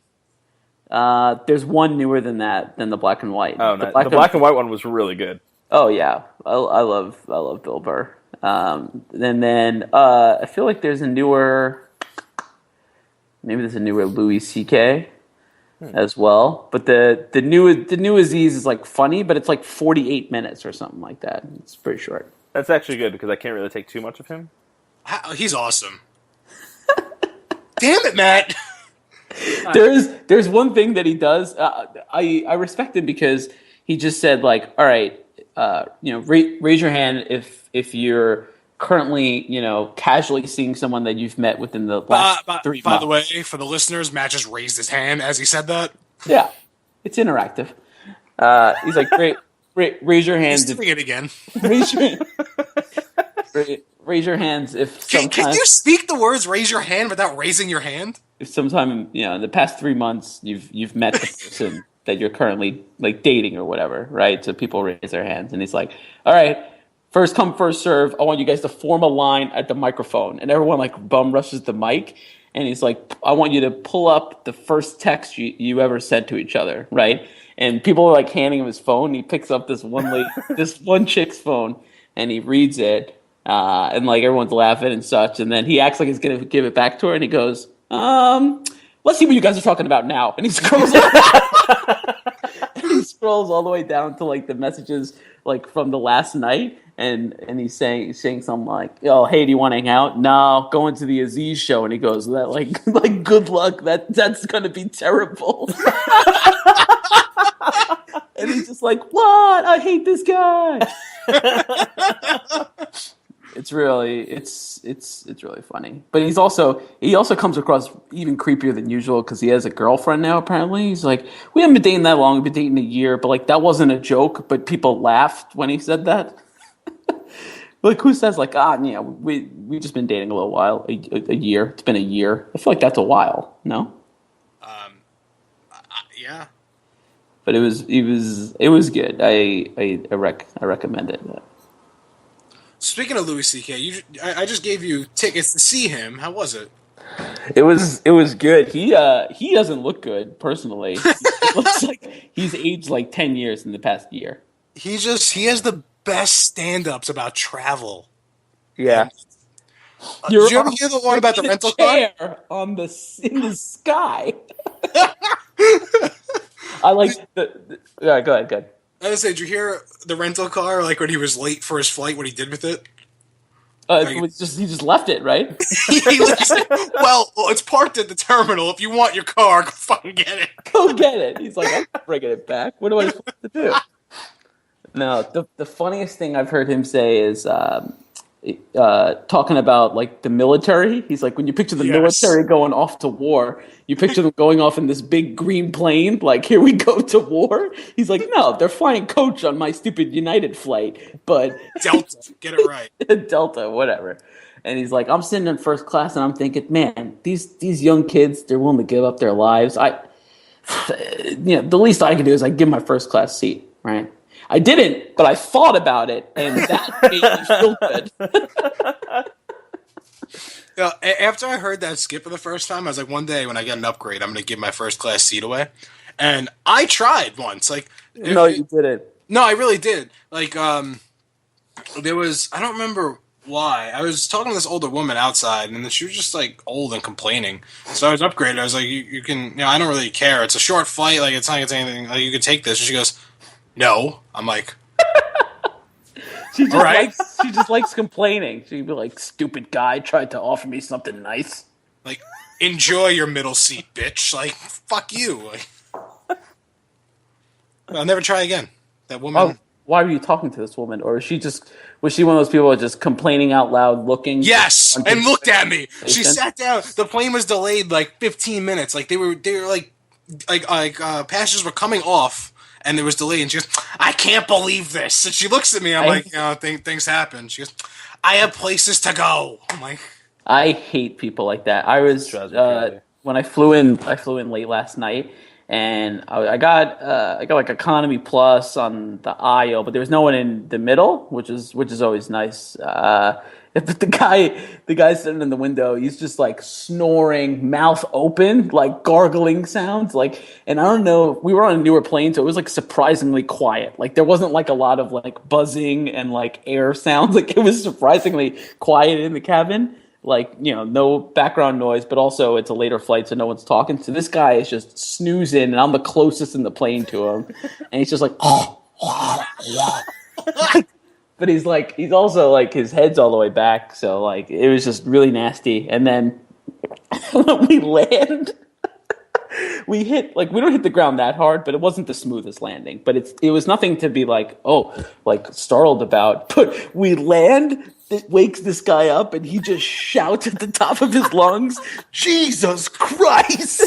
There's one newer than the black and white. Oh, the black and white one was really good. Oh yeah, I love Bill Burr. And then I feel like there's a newer Louis C.K. as well. But the new Aziz is like funny, but it's like 48 minutes or something like that. It's pretty short. That's actually good because I can't really take too much of him. He's awesome. Damn it, Matt. There's one thing that he does. I respect him because he just said like, all right, raise your hand if you're currently casually seeing someone that you've met within the last 3 months. By the way, for the listeners, Matt just raised his hand as he said that. Yeah, it's interactive. He's like, raise your hand. He's doing it again. Raise your hands if can you speak the words "raise your hand" without raising your hand? If sometime in the past 3 months you've met the person that you're currently like dating or whatever, right? So people raise their hands, and he's like, "All right, first come, first serve. I want you guys to form a line at the microphone," and everyone like bum rushes the mic, and he's like, "I want you to pull up the first text you ever sent to each other, right?" And people are like handing him his phone. He picks up this one chick's phone, and he reads it. And like everyone's laughing and such, and then he acts like he's gonna give it back to her, and he goes, "Let's see what you guys are talking about now." And he scrolls, all the way down to like the messages like from the last night, and he's saying something like, "Oh, hey, do you want to hang out?" "No, going to the Aziz show." And he goes, "That like good luck. That's gonna be terrible." And he's just like, "What? I hate this guy." It's really funny. But he also comes across even creepier than usual because he has a girlfriend now. Apparently, he's like, we haven't been dating that long. We've been dating a year, but like that wasn't a joke. But people laughed when he said that. Like who says like we've just been dating a little while, a year. It's been a year. I feel like that's a while. No. Yeah. But it was good. I recommend it. Speaking of Louis C.K., I just gave you tickets to see him. How was it? It was good. He doesn't look good personally. He looks like he's aged like 10 years in the past year. He has the best stand-ups about travel. Yeah. Did you ever hear the one about the rental car? In the sky. I like yeah, go ahead. I was saying, did you hear the rental car, like when he was late for his flight, what he did with it? He just left it, right? Well, it's parked at the terminal. If you want your car, go fucking get it. Go get it. He's like, I'm not bringing it back. What am I supposed to do? No, the funniest thing I've heard him say is talking about like the military. He's like, when you picture the military going off to war, you picture them going off in this big green plane, like here we go to war. He's like, no, they're flying coach on my stupid United flight, but Delta, get it right. Delta, whatever. And he's like, I'm sitting in first class and I'm thinking, man, these young kids, they're willing to give up their lives. The least I can do is I give my first class seat, right? I didn't, but I thought about it, and that made me feel good. After I heard that skit for the first time, I was like, one day when I get an upgrade, I'm going to give my first class seat away. And I tried once. Like, no, you didn't. No, I really did. Like, there was, I don't remember why. I was talking to this older woman outside, and she was just like old and complaining. So I was upgraded. I was like, you can, I don't really care. It's a short flight. Like, it's not anything. Like, you can take this. And she goes, no. I'm like, she just likes complaining. She'd be like, stupid guy tried to offer me something nice. Like, enjoy your middle seat, bitch. Like, fuck you. Like, I'll never try again. That woman. Oh, why were you talking to this woman? Or was she one of those people just complaining out loud, looking? Yes, and looked at me. She sat down. The plane was delayed like 15 minutes. Like they were like passengers were coming off. And there was delay, and she goes, I can't believe this. And she looks at me, I'm like, things happen. She goes, I have places to go. I'm like, I hate people like that. I was when I flew in late last night, and I got like economy plus on the aisle, but there was no one in the middle, which is always nice. But the guy sitting in the window, he's just like snoring, mouth open, like gargling sounds. Like, and I don't know, we were on a newer plane, so it was like surprisingly quiet. Like there wasn't like a lot of like buzzing and like air sounds. Like it was surprisingly quiet in the cabin. Like, no background noise, but also it's a later flight, so no one's talking. So this guy is just snoozing, and I'm the closest in the plane to him. And he's just like, but he's also like, his head's all the way back. So like, it was just really nasty. And then when we land, we don't hit the ground that hard, but it wasn't the smoothest landing. But it was nothing to be like, startled about. But we land, it wakes this guy up, and he just shouts at the top of his lungs, Jesus Christ!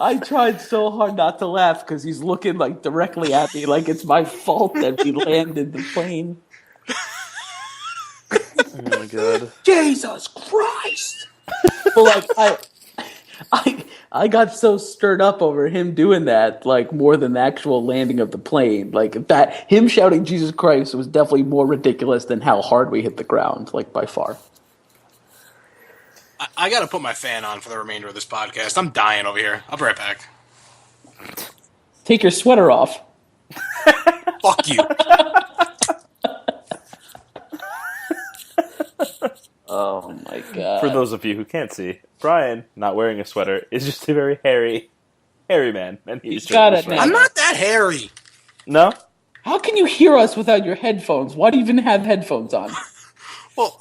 I tried so hard not to laugh because he's looking like directly at me, like it's my fault that we landed the plane. Oh my god! Jesus Christ! But like I got so stirred up over him doing that, like more than the actual landing of the plane. Like that, him shouting Jesus Christ was definitely more ridiculous than how hard we hit the ground, like by far. I got to put my fan on for the remainder of this podcast. I'm dying over here. I'll be right back. Take your sweater off. Fuck you. Oh my god. For those of you who can't see, Brian, not wearing a sweater, is just a very hairy man. And he's got it, man. I'm not that hairy. No? How can you hear us without your headphones? Why do you even have headphones on? Well...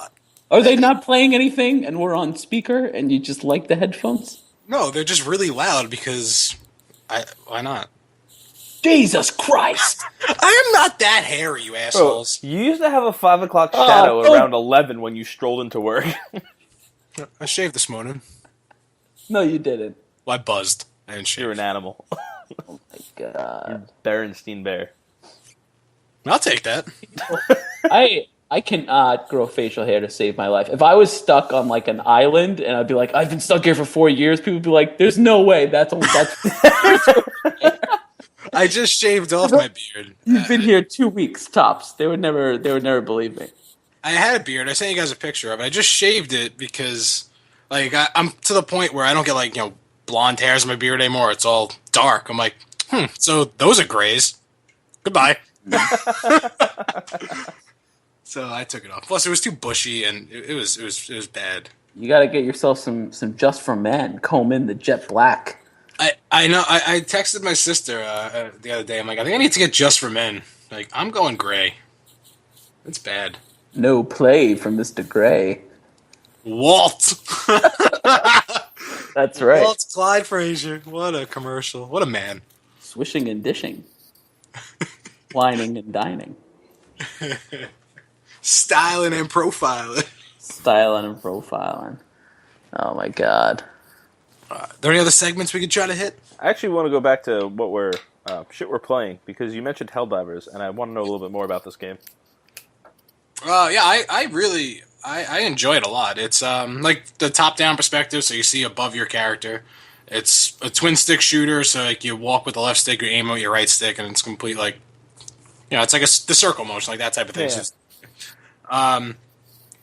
Are they not playing anything and we're on speaker and you just like the headphones? No, they're just really loud because why not? Jesus Christ! I am not that hairy, you Bro, assholes. you used to have a 5 o'clock shadow don't- around 11 when you strolled into work. I shaved this morning. No, you didn't. Well, I buzzed. I didn't shave. You're an animal. Oh my God. Berenstein Bear. I'll take that. I cannot grow facial hair to save my life. If I was stuck on like an island and I'd be like, I've been stuck here for 4 years, people would be like, there's no way. That's I just shaved off my beard. You've been here 2 weeks tops. They would never believe me. I had a beard. I sent you guys a picture of it. I just shaved it because, like, I'm to the point where I don't get, like, blonde hairs in my beard anymore. It's all dark. I'm like, so those are grays. Goodbye. So I took it off. Plus, it was too bushy, and it was bad. You got to get yourself some Just for Men. Comb in the jet black. I know. I texted my sister the other day. I'm like, I think I need to get Just for Men. Like, I'm going gray. It's bad. No play from Mr. Gray. Walt. That's right. Walt Clyde Frazier. What a commercial. What a man. Swishing and dishing. Whining and dining. Styling and profiling. Styling and profiling. Oh my God. Are there any other segments we could try to hit? I actually want to go back to what we're playing, because you mentioned Helldivers, and I want to know a little bit more about this game. Yeah, I really enjoy it a lot. It's like the top-down perspective, so you see above your character. It's a twin-stick shooter, so like you walk with the left stick, you aim with your right stick, and it's complete like, it's like the circle motion, like that type of thing. Yeah.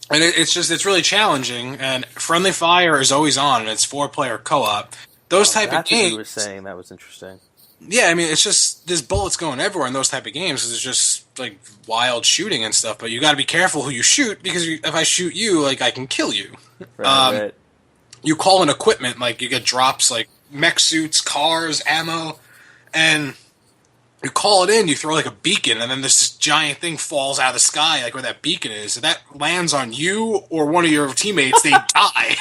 And it's really challenging, and friendly fire is always on, and it's 4-player co-op. Those type of That's games. what you were saying. That was interesting. Yeah, I mean, it's just there's bullets going everywhere in those type of games. 'Cause it's just like wild shooting and stuff. But you got to be careful who you shoot, because if I shoot you, like I can kill you. Right. You call in equipment, like you get drops like mech suits, cars, ammo, and you call it in. You throw like a beacon, and then this giant thing falls out of the sky, like where that beacon is. If that lands on you or one of your teammates, they die.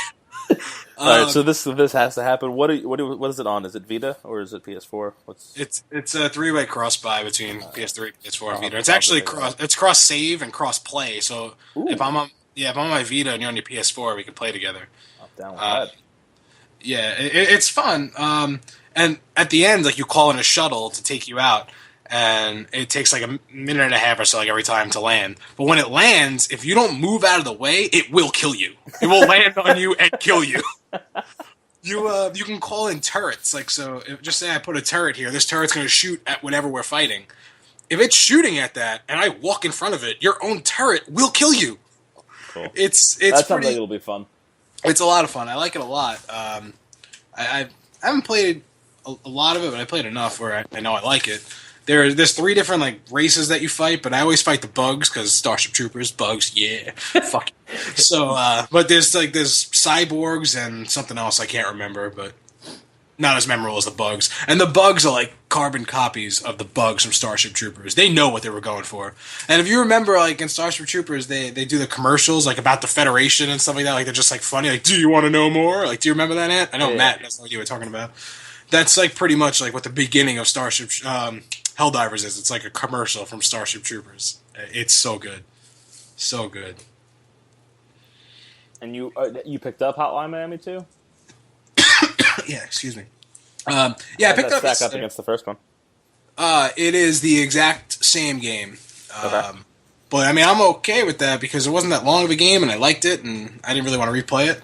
All right, so this has to happen. What is it on? Is it Vita or is it PS4? It's a 3-way cross buy between PS3, PS4, and Vita. It's I'll actually do that. it's cross save and cross play. So Ooh. if I'm on my Vita and you're on your PS4, we can play together. I'm down with that. Yeah, it's fun. And at the end, like you call in a shuttle to take you out, and it takes like a minute and a half or so, like every time to land. But when it lands, if you don't move out of the way, it will kill you. It will land on you and kill you. You can call in turrets, like so. Just say I put a turret here. This turret's going to shoot at whatever we're fighting. If it's shooting at that, and I walk in front of it, your own turret will kill you. Cool. It's That sounds pretty. like it'll be fun. It's a lot of fun. I like it a lot. I haven't played a lot of it, but I played enough where I know I like it. There's 3 different like races that you fight, but I always fight the bugs because Starship Troopers, bugs, yeah, fuck. So, but there's cyborgs and something else I can't remember, but not as memorable as the bugs. And the bugs are like carbon copies of the bugs from Starship Troopers. They know what they were going for. And if you remember, like in Starship Troopers, they do the commercials like about the Federation and stuff like that. Like they're just like funny. Like, do you want to know more? Like, do you remember that, Ant? I know Yeah. Matt. That's what you were talking about. That's like pretty much like what the beginning of Starship Helldivers is. It's like a commercial from Starship Troopers. It's so good, so good. And you picked up Hotline Miami too? Yeah, excuse me. Yeah, I picked up. Stack up against the first one. It is the exact same game. Okay. But I mean, I'm okay with that because it wasn't that long of a game, and I liked it, and I didn't really want to replay it.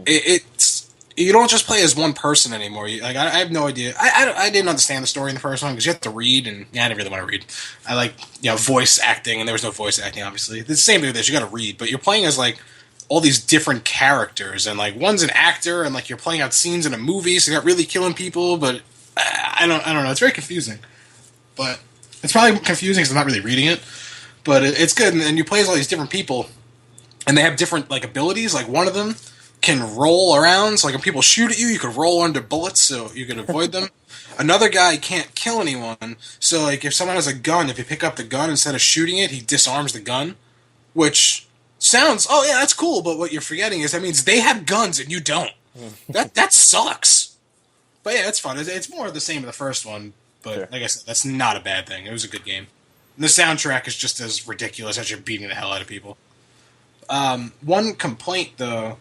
It's you don't just play as one person anymore. I have no idea. I didn't understand the story in the first one because you have to read, and I didn't really want to read. I like voice acting, and there was no voice acting. Obviously, it's the same thing with this. You got to read, but you're playing as like all these different characters, and like one's an actor, and like you're playing out scenes in a movie, so you're not really killing people. But I don't know. It's very confusing. But it's probably confusing because I'm not really reading it. But it's good, and you play as all these different people, and they have different like abilities. Like one of them can roll around, so like when people shoot at you, you can roll under bullets, so you can avoid them. Another guy can't kill anyone, so like if someone has a gun, if you pick up the gun instead of shooting it, he disarms the gun, which sounds, oh yeah, that's cool, but what you're forgetting is that means they have guns and you don't. That sucks. But yeah, it's fun. It's more of the same as the first one. But Sure. like I said, that's not a bad thing. It was a good game. And the soundtrack is just as ridiculous as you're beating the hell out of people. One complaint, though,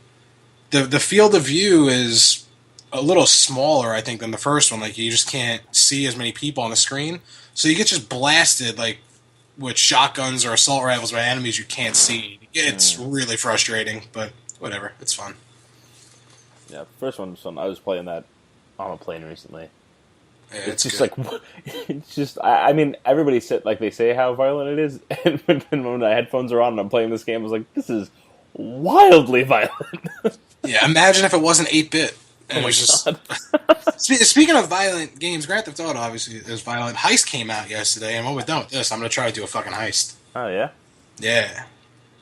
the field of view is a little smaller, I think, than the first one. Like, you just can't see as many people on the screen. So you get just blasted, like, with shotguns or assault rifles by enemies you can't see. It's really frustrating, but whatever. It's fun. Yeah, the first one was fun. I was playing that on a plane recently. Yeah, It's just good. like, it's just, I mean, everybody said, like, they say how violent it is, and when the headphones are on and I'm playing this game, I was like, this is wildly violent. Yeah, imagine if it wasn't 8-bit. And Oh it my was just... God. Speaking of violent games, Grand Theft Auto obviously is violent. Heist came out yesterday, and when we're done with this, I'm going to try to do a fucking heist. Oh, yeah? Yeah.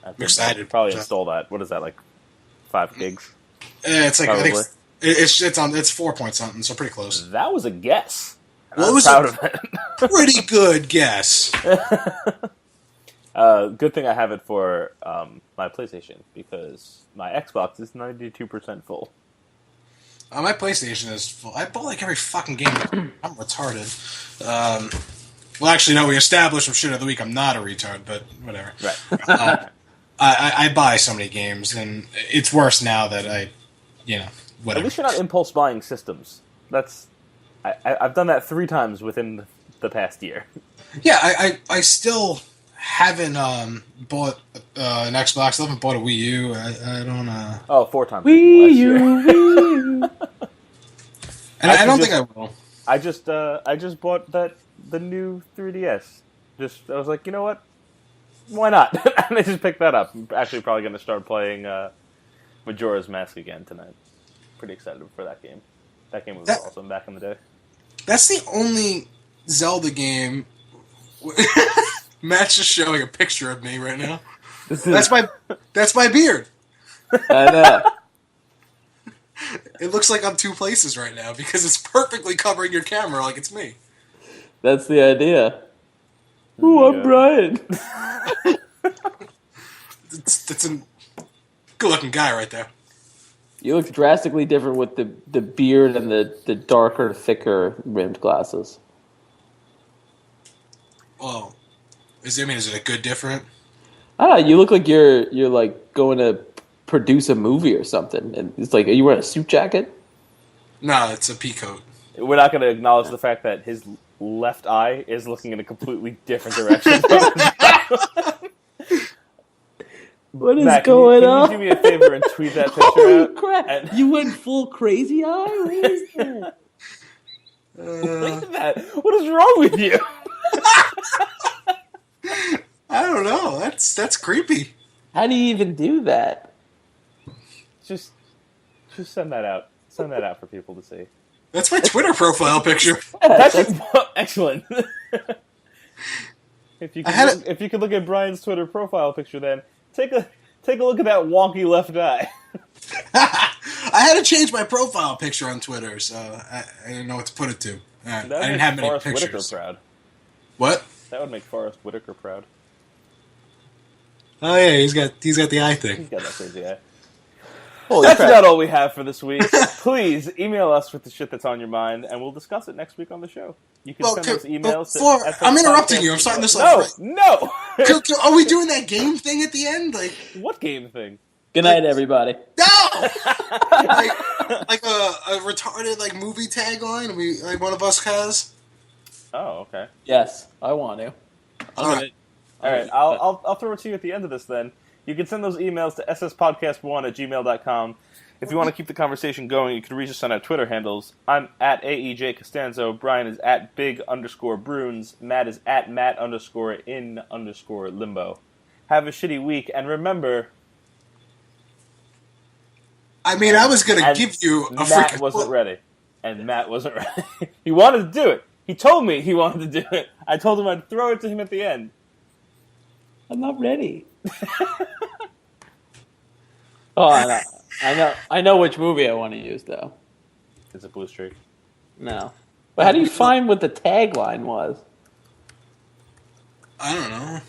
I think excited. I'd probably install that. What is that, like 5 gigs? It's like, I think Probably. it's 4 point something, so pretty close. That was a guess. Well, it I'm was proud a- of it. Pretty good guess. Good thing I have it for my PlayStation, because my Xbox is 92% full. My PlayStation is full. I bought like every fucking game. I'm retarded. Well, actually, no. We established from shit of the week. I'm not a retard, but whatever. Right. I buy so many games, and it's worse now that At whatever. least you're not impulse buying systems. I've done that 3 times within the past year. Yeah, I still haven't bought an Xbox. I haven't bought a Wii U. I don't. Oh, 4 times. Wii last U, year. Wii U. And I don't just- think I will. I just bought the new 3DS. I was like, you know what? Why not? And I just picked that up. I'm actually probably going to start playing Majora's Mask again tonight. Pretty excited for that game. That game was awesome back in the day. That's the only Zelda game. Matt's just showing a picture of me right now. That's my beard. I know. It looks like I'm 2 places right now because it's perfectly covering your camera like it's me. That's the idea. Ooh, I'm Yeah. Brian. It's a good looking guy right there. You look drastically different with the beard and the darker, thicker rimmed glasses. Well, is it a good different? I don't know, you look like you're like going to produce a movie or something. And it's like, are you wearing a suit jacket? No, it's a pea coat. We're not going to acknowledge the fact that his left eye is looking in a completely different direction. What is Matt, going can on? you do me a favor and tweet that picture Holy out? crap! And- You went full crazy eye? What is that? Look at that. What is wrong with you? I don't know. That's creepy. How do you even do that? Just send that out. Send that out for people to see. That's my Twitter profile picture. That's excellent. If you I could look at Brian's Twitter profile picture, then take a look at that wonky left eye. I had to change my profile picture on Twitter, so I didn't know what to put it to. I That would didn't make have many Forrest Whitaker pictures. proud. What? That would make Forrest Whitaker proud. Oh yeah, he's got the eye thing. He's got that crazy eye. Holy That's crap. not all we have for this week. Please email us with the shit that's on your mind, and we'll discuss it next week on the show. You can Well, send those emails. before- I'm interrupting you. I'm starting this off No. Are we doing that game thing at the end? Like, What game thing? Good night, everybody. no! like a retarded like movie tagline one of us has. Oh, okay. Yes, I want to. All right. All right, I'll throw it to you at the end of this then. You can send those emails to sspodcast1@gmail.com. If you want to keep the conversation going, you can reach us on our Twitter handles. I'm at AEJ Costanzo, Brian is at Big_Bruins, Matt is at Matt_in_limbo. Have a shitty week, and remember... I mean, I was gonna And give you a Matt freaking. wasn't ready. And Matt wasn't ready. He wanted to do it. He told me he wanted to do it. I told him I'd throw it to him at the end. I'm not ready. Oh, I know which movie I want to use though. It's a blue streak. No, but how do you find what the tagline was? I don't know.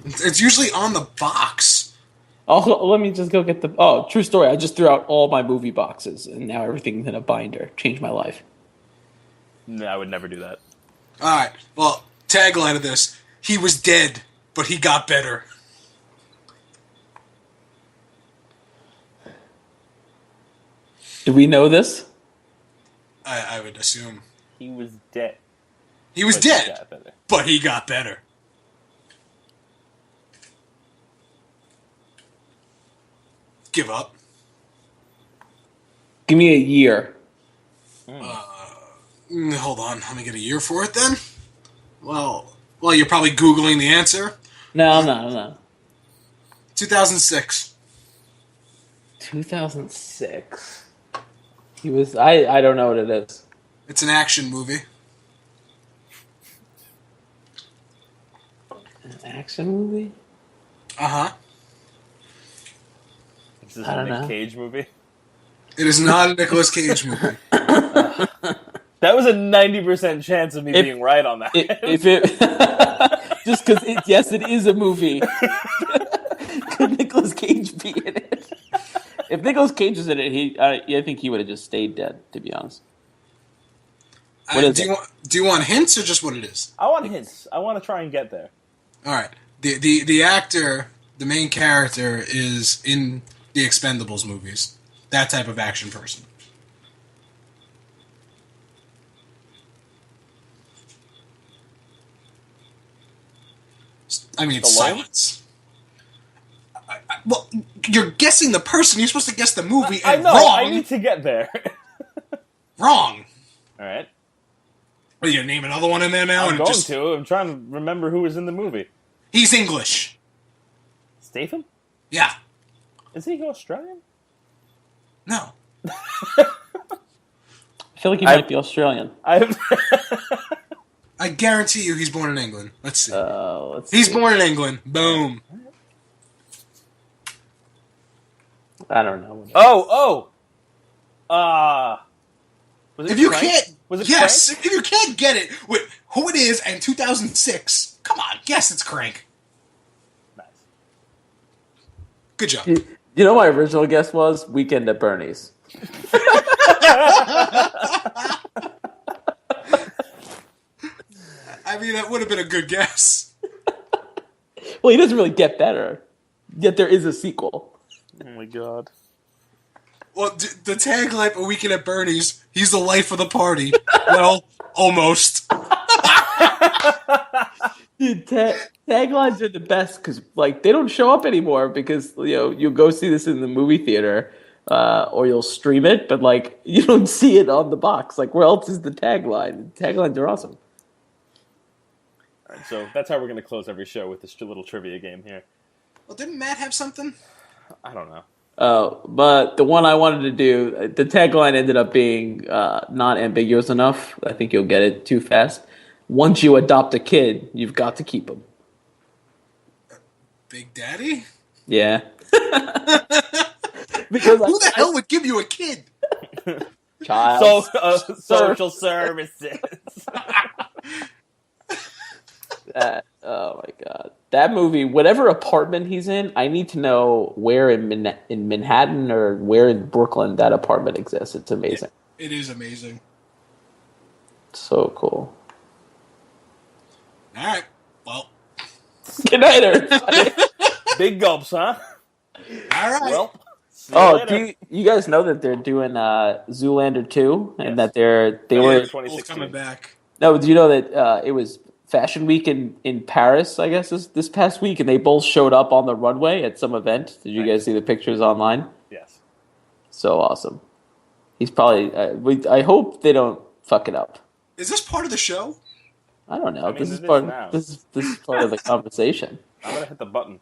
It's usually on the box. Oh, let me just go get the. Oh, true story. I just threw out all my movie boxes, and now everything's in a binder. Changed my life. No, I would never do that. All right. Well, tagline of this: he was dead, but he got better. Do we know this? I would assume He was dead. he was But he dead, got better. but he got better. Give up. Give me a year. Hold on. Let me get a year for it then. Well, you're probably Googling the answer. No. 2006. 2006. He was. I don't know what it is. It's an action movie. An action movie? Uh-huh. This is I a don't Nick know. Cage movie. It is not a Nicolas Cage movie. That was a 90% chance of me If- being right on that. If it just because yes, it is a movie. Could Nicolas Cage be in it? If Nicolas Cage was in it, I think he would have just stayed dead. To be honest. What is it? Do you want hints or just what it is? I want hints. I want to try and get there. All right. The actor, the main character, is in the Expendables movies. That type of action person. I mean, it's Stallone? silence. Well, you're guessing the person. You're supposed to guess the movie. I And know. wrong. I need to get there. Wrong. All right. Are you gonna name another one in there now? I'm and going to. I'm trying to remember who was in the movie. He's English. Statham? Yeah. Is he Australian? No. I feel like he might be Australian. I I guarantee you, he's born in England. Let's see. Let's He's see. born in England. Boom. I don't know. Was it If you Frank? can't, Was it yes. Frank? If you can't get it with who it is and 2006, come on, guess it's Crank. Nice. Good job. You know, my original guess was Weekend at Bernie's. I mean, that would have been a good guess. Well, he doesn't really get better. Yet there is a sequel. Oh my god. Well, the tagline for Weekend at Bernie's, he's the life of the party. Well, almost. Dude, taglines are the best because, like, they don't show up anymore because, you know, you'll go see this in the movie theater or you'll stream it, but, like, you don't see it on the box. Like, where else is the tagline? Taglines are awesome. All right, so that's how we're going to close every show with this little trivia game here. Well, didn't Matt have something? I don't know. But the one I wanted to do, the tagline ended up being not ambiguous enough. I think you'll get it too fast. Once you adopt a kid, you've got to keep him. Big Daddy? Yeah. Because Who the hell would give you a kid? child. Social services. Oh my god, that movie! Whatever apartment he's in, I need to know where in Manhattan or where in Brooklyn that apartment exists. It's amazing. It is amazing. So cool. All right. Well, Good night, everybody. Big gulps, huh? all right. Well, see you Oh, later. do you guys know that they're doing Zoolander 2 and Yes. that they Yeah, were both 2016. coming back. no? Do you know that it was Fashion Week in Paris? I guess this past week, and they both showed up on the runway at some event. Did you guys see the pictures online? Yes. So awesome. He's probably. I hope they don't fuck it up. Is this part of the show? I don't know. I mean, this is it is part. now. This is part of the conversation. I'm going to hit the button.